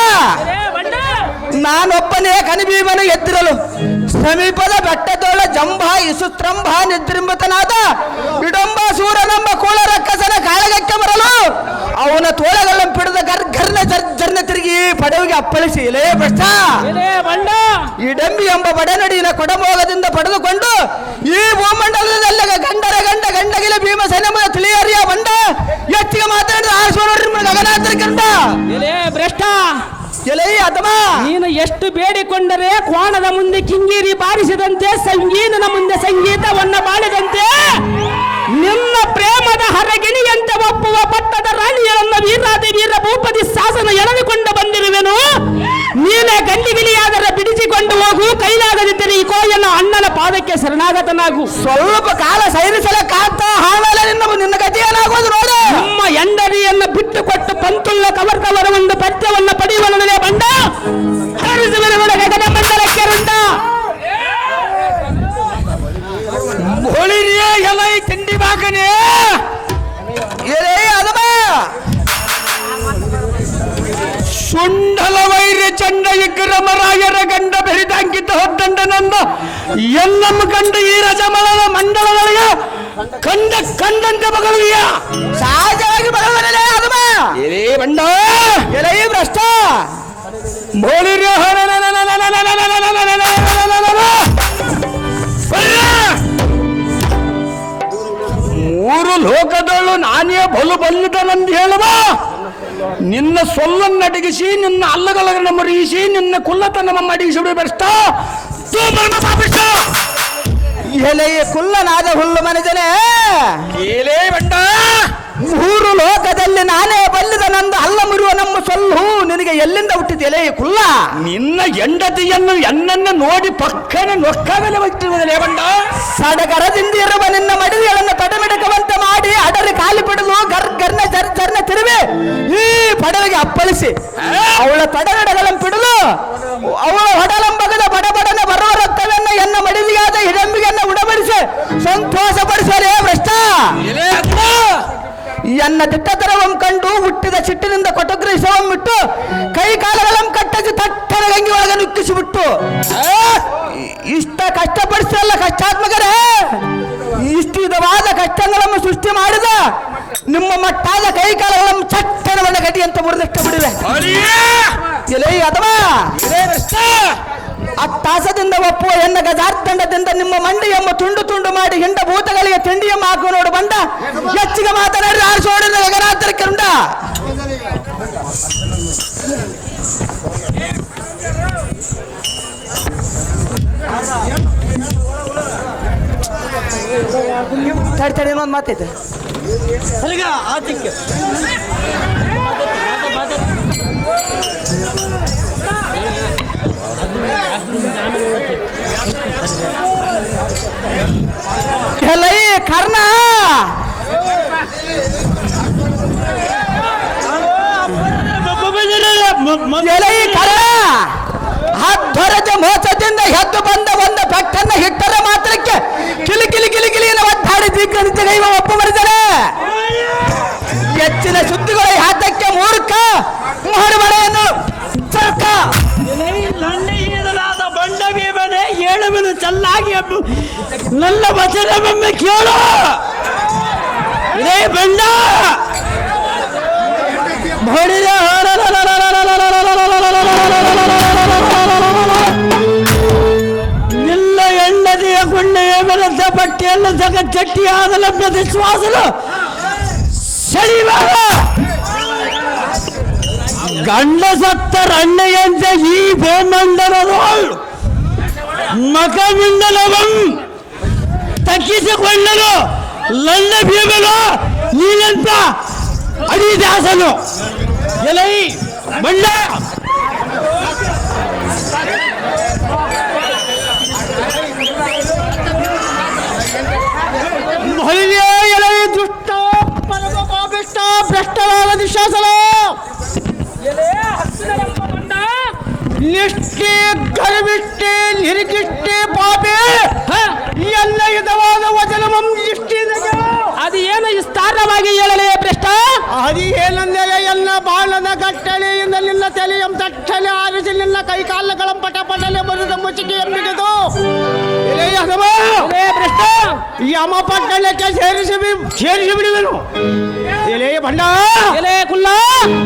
S3: ನಾನೊಬ್ಬನೇ ಕನಿಭೀಮನು ಎದ್ದಿರಲು ಸಮೀಪದ ಬೆಟ್ಟದೋಳ ಜಂಬ ಇಸುತ್ರಂಭ ನಿದ್ರಿಂಬತನಾದ ಇಡಂಬ ಸೂರನಂಬ ಕೂಳ ರಕ್ಕಸನ ಕಾಳಗಕ್ಕೆ ಬರಲು ಅವನ ತೋಳಗಳನ್ನು ಪಿಡಿದ ಗರ್ನ ಜರ್ನ ತಿರುಗಿ ಪಡವಿಗೆ ಅಪ್ಪಳಿಸಿ ಎಲೇ ಭ್ರಷ್ಟ ಇಡಂಬಿ ಎಂಬ ಬಡನಡಿನ ಕೊಡಮೋಗದಿಂದ ಪಡೆದುಕೊಂಡು ಈ ಭೂಮಂಡಲದಲ್ಲಿ ಗಂಡಗಿಲೆ ಭೀಮಸೇನ ತಿಳಿಯರಿಯ ಬಂಡ ಹೆಚ್ಚಿಗೆ ಮಾತಾಡಿದ ಆರಿಸುವ ನೋಡ್ರಿ ಗಗನಾತ್ರ ಕಂಡ
S2: ಭ್ರಷ್ಟ
S3: ಎಲೈ ಅದಮ
S2: ನೀನು ಎಷ್ಟು ಬೇಡಿಕೊಂಡರೆ ಕೋಣದ ಮುಂದೆ ಕಿಂಗೀರಿ ಬಾರಿಸಿದಂತೆ ಸಂಗೀತನ ಮುಂದೆ ಸಂಗೀತವನ್ನ ಬಾಳಿದಂತೆ ನಿಮ್ಮ ಪ್ರೇಮದ ಹರಗಿಣಿಯಂತೆ ಒಪ್ಪುವ ಪಟ್ಟದ ರಾಣಿಯರನ್ನ ವೀರಾದಿ ವೀರ ಭೂಪತಿ ಶಾಸನ ಎಳೆದುಕೊಂಡು ಬಂದಿರುವೆನು ನೀನೇ ಗಂಡಿಗಿಲಿಯಾದರೆ ಬಿಡಿಸಿಕೊಂಡು ಹೋಗು ಕೈಲಾಗದಿದ್ದರೆ ಈ ಕೋಯನ ಅಣ್ಣನ ಪಾದಕ್ಕೆ ಶರಣಾಗತನಾಗು
S3: ಸ್ವಲ್ಪ ಕಾಲ ಸೈರಿಸಲಕ್ಕಾಗ್ತ ಆಮೇಲೆ ನಿನ್ನ ಗತಿ ಏನಾಗೋದು ನೋಡು
S2: ನಮ್ಮ ಎಂಡರಿಯನ್ನು ಬಿಟ್ಟು ಕೊಟ್ಟು ಪಂತುಳ್ಳ ಕವರ್ಕವರ ಒಂದು ಪಠ್ಯವನ್ನು ಪಡೆಯುವನೇ ಬಂಡ ಗಗನ ಮಂಡಲಕ್ಕೆ ರುಂಡ
S3: ಹೋಳಿರಿಯ ಎಲೈ ತಿಂಡಿ ಬಾಕನೆ ಎಲೇ ಅದಮ ಸುಂಡಲ ವೈರ್ಯ ಚಂಡ ವಿಕ್ರಮರಾಯರ ಗಂಡ ಬೆರಿದಾಂಕಿತ ಹೊತ್ತಂಡನಂದ ಎಲ್ಲಮ್ಮ ಕಂಡು ಈ ರಜಮಲನ ಮಂಡಲದೊಳಗೆ ಕಂಡಂತೆ ಮಗಳಿಯ ಸಹಜವಾಗಿ ಮಗಳೇ ಅದಮ ಎಲೇ ಬಂಡ ಎಲೈ ಭ್ರಷ್ಟ ಬೋಳಿರ್ಯ ಮೂರು ಲೋಕದಳು ನಾನೇ ಬಲು ಬಲ್ಲಿದನಂದು ಹೇಳುವ ನಿನ್ನ ಸೊಲ್ಲನ್ನಡಗಿಸಿ ನಿನ್ನ ಅಲ್ಲಗಲಗನ ಮರಿಗಿಸಿ ನಿನ್ನ ಕುಲ್ಲತನ ಮಡಿಗಿಸಿ ಬಿಡಬೇಡ ಎಲೆಯ ಕುಲ್ಲನಾದ ಹುಲ್ಲು ಮನಜನೆ ಏಲೇ ಬಂಡ ಮೂರು ಲೋಕದಲ್ಲಿ ನಾನೇ ಬಲ್ಲಿದ ನಂದು ಅಲ್ಲ ಮುರಿಯುವ ನಮ್ಮ ಸೊಲ್ಲು ನಿನಗೆ ಎಲ್ಲಿಂದ ಹುಟ್ಟಿದ ಎಲೆಯ ಕುಲ್ಲ ನಿನ್ನ ಹೆಂಡತಿಯನ್ನು ಎನ್ನನ್ನು ನೋಡಿ ಪಕ್ಕನೆ ನೊಕ್ಕದಲ್ಲೇ ಬಿಟ್ಟಿರುವುದಲೇ ಬಂಡ ಸಡಗರದಿಂದ ಇರುವ ನಿನ್ನ ಮಡಿಗಳನ್ನು ತಡಮಿಡಕವಂತೆ ಮಾಡಿ ಅಡರಿ ಕಾಲಿ ಬಿಡಲು ಗರ್ನ ಚರ್ನ ತಿರುವಿ ಈ ಪಡವಿಗೆ ಅಪ್ಪಳಿಸಿ ಅವಳ ತಡಗಡಗಳನ್ನು ಬಿಡಲು ಅವಳ ಹೊಡಲಂಬಗದ ಬಡಬಡನೆ ಬರುವ ರಕ್ತವನ್ನ ಎನ್ನ ಮಡಿಲಿಯಾದ ಹಿಡಂಬಿಗೆನ್ನ ಉಡಬಡಿಸಿ ಸಂತೋಷ ಪಡಿಸಲೇ ಭ್ರಷ್ಟ ಎನ್ನ ದಿಟ್ಟತರವಂ ಕಂಡು ಹುಟ್ಟಿದ ಸಿಟ್ಟಿನಿಂದ ಕೊಟ್ಟಗ್ರಹಿಸವನ್ಬಿಟ್ಟು ಕೈ ಕಾಲಗಳನ್ನು ಕಟ್ಟಿಸಿ ತಟ್ಟನ ಗಂಗಿ ಒಳಗೆ ನುಗ್ಗಿಸಿಬಿಟ್ಟು ಇಷ್ಟ ಕಷ್ಟಪಡಿಸಲ್ಲ ಕಷ್ಟಾತ್ಮಕರೇ ಇಷ್ಟು ವಿಧವಾದ ಕಷ್ಟಗಳನ್ನು ಸೃಷ್ಟಿ ಮಾಡಿದ ನಿಮ್ಮ ಮಟ್ಟಾದ ಕೈ ಕಾಲಗಳನ್ನು ಚಟ್ಟನ ಬಣ್ಣ ಗಡಿ ಅಂತ ಮುರಿದಿಟ್ಟು ಬಿಡಿವೆ ಎಲೈ ಅಥವಾ ಅತ್ತಾಸದಿಂದ ಒಪ್ಪುವ ಎನ್ನ ಗಜಾರ್ಥಂಡದಿಂದ ನಿಮ್ಮ ಮಂಡಿ ಎಂಬ ತುಂಡು ತುಂಡು ಮಾಡಿ ಹಿಂಡ ಭೂತಗಳಿಗೆ ತಿಂಡಿಯಮ್ಮ ಹಾಕುವ ನೋಡು ಬಂದ ಹೆಚ್ಚಿಗೆ ಮಾತನಾಡಿ ಆರಿಸೋಡಿದ ಗಗನಾತ್ರ ಕಂಡ ತಡಿ ಇನ್ನೊಂದು ಮಾತೈತೆ ಎಲೈ ಕರ್ಣ ಎಲೈ ಕರ್ಣ ಹತ್ತೊರಜ ಮೋಚತೆ ಹೊತ್ತಿಂದ ಎದ್ದು ಬಂದ ಒಂದು ಪಟ್ಟನ್ನ ಹಿಟ್ಟರ ಮಾತ್ರಕ್ಕೆ ಕಿಲಿ ಕಿಲಿ ಕಿಲಿ ಕಿಲಿಯನ್ನು ಒದ್ದಾಡಿ ದಿಗ್ಗೈವ ಒಪ್ಪ ಬರೆದರೆ ಹೆಚ್ಚಿನ ಸುದ್ದಿಗಳ ಹಾತಕ್ಕೆ ಮೂರ್ಖ ಮಹಡಿಮಳೆಯನ್ನು ಸರ್ಕ
S2: ಲಂಡೆಯೇನಲಾದ ಬಂಡ ಭೀಮನೆ ಏಳುವನು ಚೆನ್ನಾಗಿ ನನ್ನ ವಚನವೊಮ್ಮೆ ಕೇಳು. ಇದೇ ಬಂಡ ಹೊಡಿದ ನಿಲ್ಲ ಹೆಂಡತಿಯ ಕೊಂಡೆಯ ಬೆಳೆದ ಪಟ್ಟಿಯನ್ನು ಸಗ ಚಟ್ಟಿಯಾದ ಲಭ್ಯತೆ ಶ್ವಾಸಲು ಸರಿವಾದ ಗಂಡ ಸತ್ತ ರಂಡೆಯಂತೆ ಈ ಭೂಮಂಡಲದೋಳು ಮಕಮಿಂಡಲವಂ ತಗ್ಗಿಸಿಕೊಳ್ಳಲು ಲಂಡ ಭೀಮನು ನೀನಂತ ಅಡಿದಾಸನು ಎಲೈ ಬಂಡ ಎಲೈ ದುಷ್ಟ ಪರಮ ಪಾಪಿಷ್ಟ ಭ್ರಷ್ಟವಾದ ನಿಶ್ವಾಸನ ನಿಷ್ಠೆ ಗರ್ವಿಷ್ಠೆ ನಿರ್ಗಿಷ್ಠೆ ಪಾಪೆ ಎಲ್ಲ ವಿಧವಾದ ವಚನವಂ ಅದು ಏನು ವಿಸ್ತಾರವಾಗಿ ಹೇಳಲೇ ಭ್ರಷ್ಟ. ಅದು ಏನೆಂದರೆ ಎಲ್ಲ ಬಾಣದ ಕಟ್ಟಳೆಯಿಂದ ನಿನ್ನ ತಲೆಯಂ ತಟ್ಟಲೆ ಆರಿಸಿ ನಿನ್ನ ಕೈ ಕಾಲಗಳ ಪಟ ಪಟಲೆ ಬರುದ ಮುಚ್ಚಿಗೆ ಎಂಬಿಡಿದು ಭ್ರಷ್ಟ ಯಮ ಪಟ್ಟಣಕ್ಕೆ ಸೇರಿಸಿ ಬಿಡುವೆನು. ಎಲೆ ಬಂಡ ಎಲೆ ಕುಲ್ಲ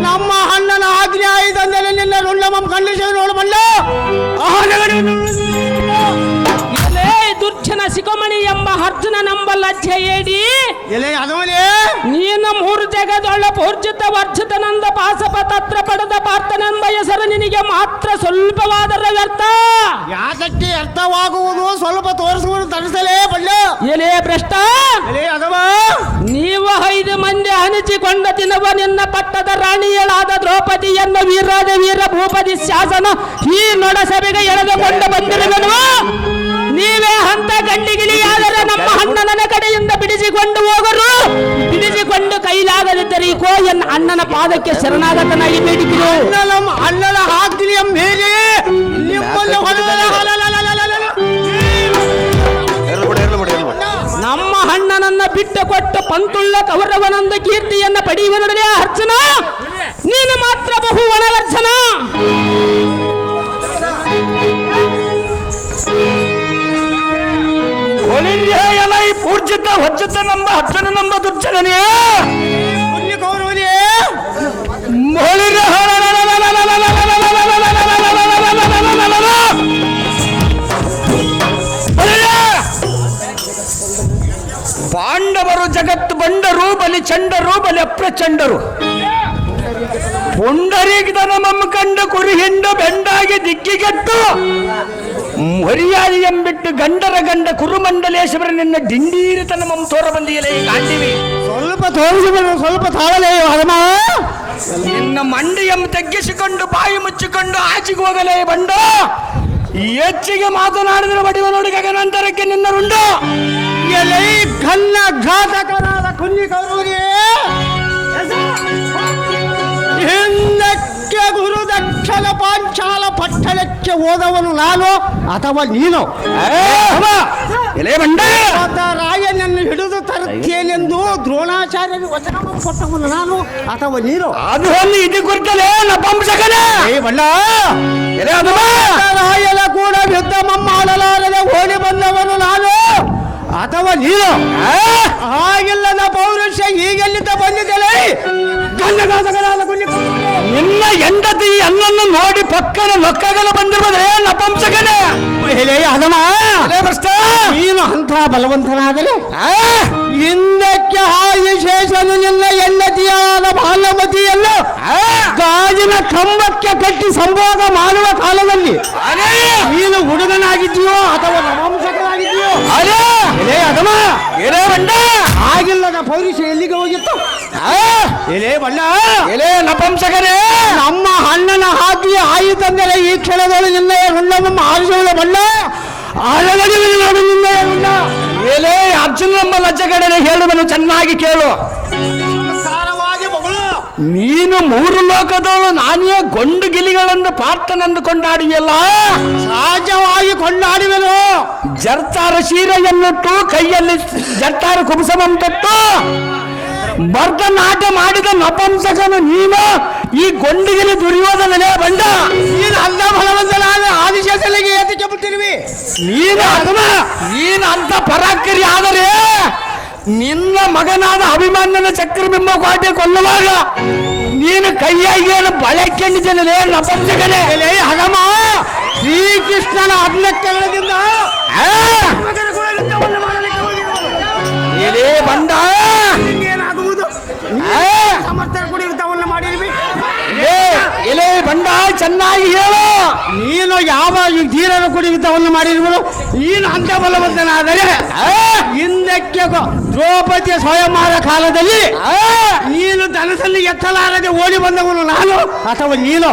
S2: ನಮ್ಮ ಅಣ್ಣನ ಆಜ್ಞೆ ಆಯ್ತಂದರೆ ನಿನ್ನ ರುಂಡಮಂ ಖಂಡಿಸಿ ನೋಡು ಬಂಡ ದುರ್ಜನ ಸಿಕೋಮಣಿ ಎಂಬ ಅರ್ಜುನ ನಂಬ ಲಜ್ಜೆ ಏಡಿ ಎಲೆ ಅದವನೇ ನೀನು ಮೂರು ಜಗದೊಳ್ಳ ಪೂರ್ಜಿತ ವರ್ಜಿತನಂದ ಪಾಸಪ ತತ್ರ ಪಡೆದ ಪಾರ್ಥನೆಂಬ ಹೆಸರು ನಿನಗೆ ಮಾತ್ರ ಸ್ವಲ್ಪವಾದರ ವ್ಯರ್ಥ. ಯಾಕಕ್ಕೆ ಅರ್ಥವಾಗುವುದು ಸ್ವಲ್ಪ ತೋರಿಸುವುದು ತರಿಸಲೇ ಬಳ್ಳ ಎಲೆ ಭ್ರಷ್ಟ ಎಲೆ ಅದವ ನೀವು 5 ಮಂದಿ ಹನಿಚಿಕೊಂಡ ದಿನವ ನಿನ್ನ ಪಟ್ಟದ ರಾಣಿಯಳಾದ ದ್ರೌಪದಿಯನ್ನು ವೀರಾದ ವೀರ ಭೂಪದಿ ಶಾಸನ ಈ ನೊಡಸಭೆಗೆ ಎಳೆದುಕೊಂಡು ಬಂದಿರುವನು. ನೀವೇ ಹಂತ ಗಂಡಿಗಿಳಿಯಾದರೆ ನಮ್ಮ ಅಣ್ಣನ ಕಡೆಯಿಂದ ಬಿಡಿಸಿಕೊಂಡು ಹೋಗರು. ಬಿಡಿಸಿಕೊಂಡು ಕೈಲಾಗದಿದ್ದರೆ ಕೋ ಎನ್ನ ಅಣ್ಣನ ಪಾದಕ್ಕೆ ಶರಣಾಗತನಾಗಿ ಬೇಡಿದ್ರು. ನಮ್ಮ ಅಣ್ಣನ ಆಜ್ಞೆಯ ಮೇಲೆ ನಮ್ಮ ಅಣ್ಣನನ್ನ ಬಿಟ್ಟು ಕೊಟ್ಟು ಪಂತುಳ್ಳ ಕೌರವನಂದ ಕೀರ್ತಿಯನ್ನ ಪಡೆಯುವನೊಡನೆ ಅರ್ಚನ ನೀನು ಮಾತ್ರ ಬಹು ವನವರ್ಜನ. ಪೂರ್ಜಿತ ಹೊಜ್ಜತ ನಂಬ ಅರ್ಜುನ ನಂಬ ದುರ್ಜನೇ ಪಾಂಡವರು ಜಗತ್ತು ಬಂಡರು ಬಲಿ ಚಂಡರು ಬಲಿ ಅಪ್ರಚಂಡರು ಪುಂಡರೀಗದನ ಮಮ್ಮ ಕಂಡು ಕುರಿ ಹಿಂಡು ಬೆಂಡಾಗಿ ದಿಕ್ಕಿಗೆಟ್ಟು ಮರ್ಯಾದೆ ಎಂಬಿಟ್ಟು ಗಂಡರ ಗಂಡ ಕುರುಮಂಡಲೇಶ್ವರ ನಿನ್ನ ದಿಂಡೀರಿತನ ಮಮ್ಮ ತೋರ ಬಂದಿಯಲೇ ಕಾಣ್ತೀವಿ. ಸ್ವಲ್ಪ ತೋರಿಸಬೇಕು, ಸ್ವಲ್ಪ ತಾಳಲೇ ಹರಮ. ನಿನ್ನ ಮಂಡಿಯನ್ನು ತಗ್ಗಿಸಿಕೊಂಡು ಬಾಯಿ ಮುಚ್ಚಿಕೊಂಡು ಆಚೆಗೆ ಹೋಗಲೇ ಬಂಡ. ಹೆಚ್ಚಿಗೆ ಮಾತನಾಡಿದ್ರೆ ಬಡಿವ ನೋಡಿ ಗಗನಾಂತರಕ್ಕೆ ನಿನ್ನ ರುಂಡು. ಎಲೈ ಕನ್ನ ಘಾತಕನಾದ ಕುನ್ನಿ ಕೌರವರಿಗೆ ಹಿಂದಕ್ಕೆ ಗುರು ದಕ್ಷಿಣ ಪಾಂಚಾಲ ಪಟ್ಟಣಕ್ಕೆ ಹೋದವನು ನಾನು ಅಥವಾ ನೀನು? ಎಲೆ ಬಂಡ ರಾಯನನ್ನು ಹಿಡಿದು ತರುತ್ತೇನೆಂದು ದ್ರೋಣಾಚಾರ್ಯರು ವಚನ ಕೊಟ್ಟವನು ನಾನು ಅಥವಾ ನೀನು? ಅದು ಒಂದು ಇದು ಕುರಿತಲೇ ನಪಂಸಕನೇ ಬಂಡ. ಎಲೆ ಅದು ರಾಯನ ಕೂಡ ಯುದ್ಧ ಮಾಡಲಾರದೆ ಓಡಿ ಬಂದವನು ನಾನು ಅಥವಾ ನೀನು? ಹಾಗಿಲ್ಲದ ಪೌರುಷ ಈಗೆಲ್ಲಿದ್ದ ಬಂದಿದ್ದಲೇ ನಿನ್ನ ಹೆಂಡತಿ ಅನ್ನನ್ನು ನೋಡಿ ಪಕ್ಕನ ಲೊಕ್ಕಗಲ ಬಂದಿರುವುದೇ ನಪಂಸಕನೇ. ನೀನು ಅಂಥ ಬಲವಂತನಾದರೆ ಹಿಂದಕ್ಕೆ ಆಯುಶೇಷನು ನಿನ್ನ ಹೆಂಡತಿಯಾದ ಭಾನುಮತಿಯನ್ನು ಗಾಜಿನ ಕಂಬಕ್ಕೆ ಕಟ್ಟಿ ಸಂಭೋಗ ಮಾಡುವ ಕಾಲದಲ್ಲಿ ನೀನು ಹುಡುಗನಾಗಿದ್ದೀಯೋ ಅಥವಾ ನಪಂಸಕನಾಗಿದ್ದೀಯೋ? ಆಗಿಲ್ಲದ ಪೌರುಷ ಎಲ್ಲಿಗೆ ಹೋಗಿತ್ತು? ಎಲೆ ಬಣ್ಣ ಎಲೆ ನಪಂಸಕರೇ, ನಮ್ಮ ಅಣ್ಣನ ಹಾಕಿ ಆಯಿತಂದರೆ ಈ ಕ್ಷಣದಲ್ಲಿ ನಿನ್ನ ಹುಣ್ಣಮ್ಮ ಆರಿಸುವುದ ಬಣ್ಣ ನಿನ್ನ ಹುಣ್ಣ. ಎಲೆ ಅರ್ಜುನ ನಮ್ಮ ಲಜ್ಜೆ ಕಡೆ ಹೇಳುವನು ಚೆನ್ನಾಗಿ ಕೇಳು. ಸಾರವಾಗಿ ಮಗಳು
S3: ನೀನು ಮೂರು ಲೋಕದವಳು ನಾನೇ ಗೊಂಡು ಗಿಲಿಗಳನ್ನು ಪಾರ್ಥನೆಂದು ಕೊಂಡಾಡಿಯಲ್ಲ.
S4: ಸಹಜವಾಗಿ ಕೊಂಡಾಡುವೆನು.
S3: ಜರ್ತಾರ ಶೀರೆಯನ್ನಿಟ್ಟು ಕೈಯಲ್ಲಿ ಜರ್ತಾರ ಕುಬಸಮಂತಟ್ಟು ಭರತನಾಟ್ಯ ಮಾಡಿದ ನಪಂಸಕನು ನೀನು. ಈ ಗೊಂಡಿಗಿಲಿ ದುರ್ಯೋಧನನೇ ಬಂದ.
S4: ನೀನು ಅಂದ ಬಲವಂತನಾದ ಆದಿಶೇಷನಿಗೆ ಏತಕ್ಕೆ ಬಿಟ್ಟಿರುವಿ?
S3: ನೀನು ಅಂತ ಪರಾಕ್ರಿ ಆದರೆ ನಿನ್ನ ಮಗನಾದ ಅಭಿಮನ್ಯನ ಚಕ್ರಬಿಂಬ ಕೋಟೆ ಕೊಲ್ಲುವಾಗ ನೀನು ಕೈಯಾಗೇನು ಬಳಕೆಂಡಿದ್ದೇನೆ ನಪಂಸಕನೇ.
S4: ಹಗಮ ಶ್ರೀಕೃಷ್ಣನ ಅಗ್ನಕರಣದಿಂದ
S3: ಬಂದ
S4: ಏನಾಗುವುದು? ಸಮರ್ಥನೆ ಕೊಡಿರುತ್ತವನ್ನ ಮಾಡಿರ್ವಿ.
S3: ಎಲೆ ಬಂಡ ಚೆನ್ನಾಗಿ ಹೇಳು.
S4: ನೀನು ಯಾವ ಈ ಧೀರನ ಕುಡಿಯುತ್ತವನ್ನು ಮಾಡಿರುವುದು? ನೀನು ಅಂತ ಬಲವಂತನಾದರೆ ಹಿಂದಕ್ಕೆ ದ್ರೌಪದಿಯ ಸ್ವಯಂವರ ಕಾಲದಲ್ಲಿ ನೀನು ಧನಸಲ್ಲಿ ಎತ್ತಲಾರದೆ ಓಡಿ ಬಂದವನು ನಾನು ಅಥವಾ ನೀನು?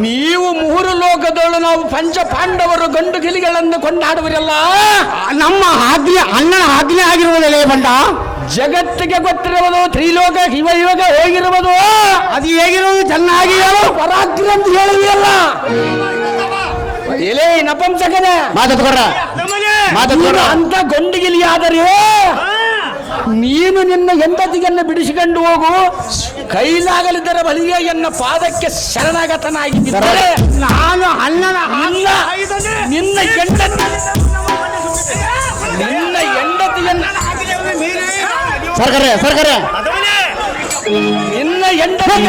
S3: ನೀವು ಮೂರು ಲೋಕದೊಳು ನಾವು ಪಂಚ ಪಾಂಡವರು ಗಂಡು ಗಿಲಿಗಳನ್ನು ಕೊಂಡಾಡುವರಲ್ಲ.
S4: ನಮ್ಮ ಆಜ್ಞೆ ಅಣ್ಣನ ಆಜ್ಞೆ ಆಗಿರುವುದಲ್ಲೇ ಬಂಡ.
S3: ಜಗತ್ತಿಗೆ ಗೊತ್ತಿರುವುದು ತ್ರಿಲೋಕ ಶಿವಯೋಗ ಹೋಗಿರುವುದು.
S4: ಅದು ಹೇಗಿರುವುದು ಚೆನ್ನಾಗಿ ಹೇಳು.
S3: ಪರಾಕ್ರಿ ಅಂತ ಹೇಳಿದೆಯಲ್ಲ. ಎಲೆ ನಪಂಸಕನೇ ಅಂತ ಗೊಂಡಿಗಿಲಿ ಆದರೆ ನೀನು ನಿನ್ನ ಹೆಂಡತಿಯನ್ನು ಬಿಡಿಸಿಕೊಂಡು ಹೋಗು. ಕೈಲಾಗಲಿದ್ದರ ಬಳಿಗೆ ಎನ್ನ ಪಾದಕ್ಕೆ ಶರಣಾಗತನಾಗಿದ್ದರೆ
S4: ನಾನು ಅಣ್ಣನ
S3: ನಿನ್ನ ಹೆಂಡತಿಯನ್ನು
S4: ಸರ್ಕರೆ
S3: ನಿನ್ನ ಹೆಂಡತಿಗೆ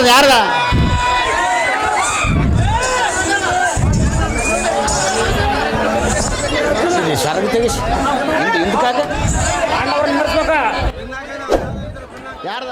S4: ಯಾರ್ದ
S3: ಸರಗ ತೆಗಿಸಿ ಹಿಂದಕ್ಕಾಗ
S4: ಯಾರ್ದ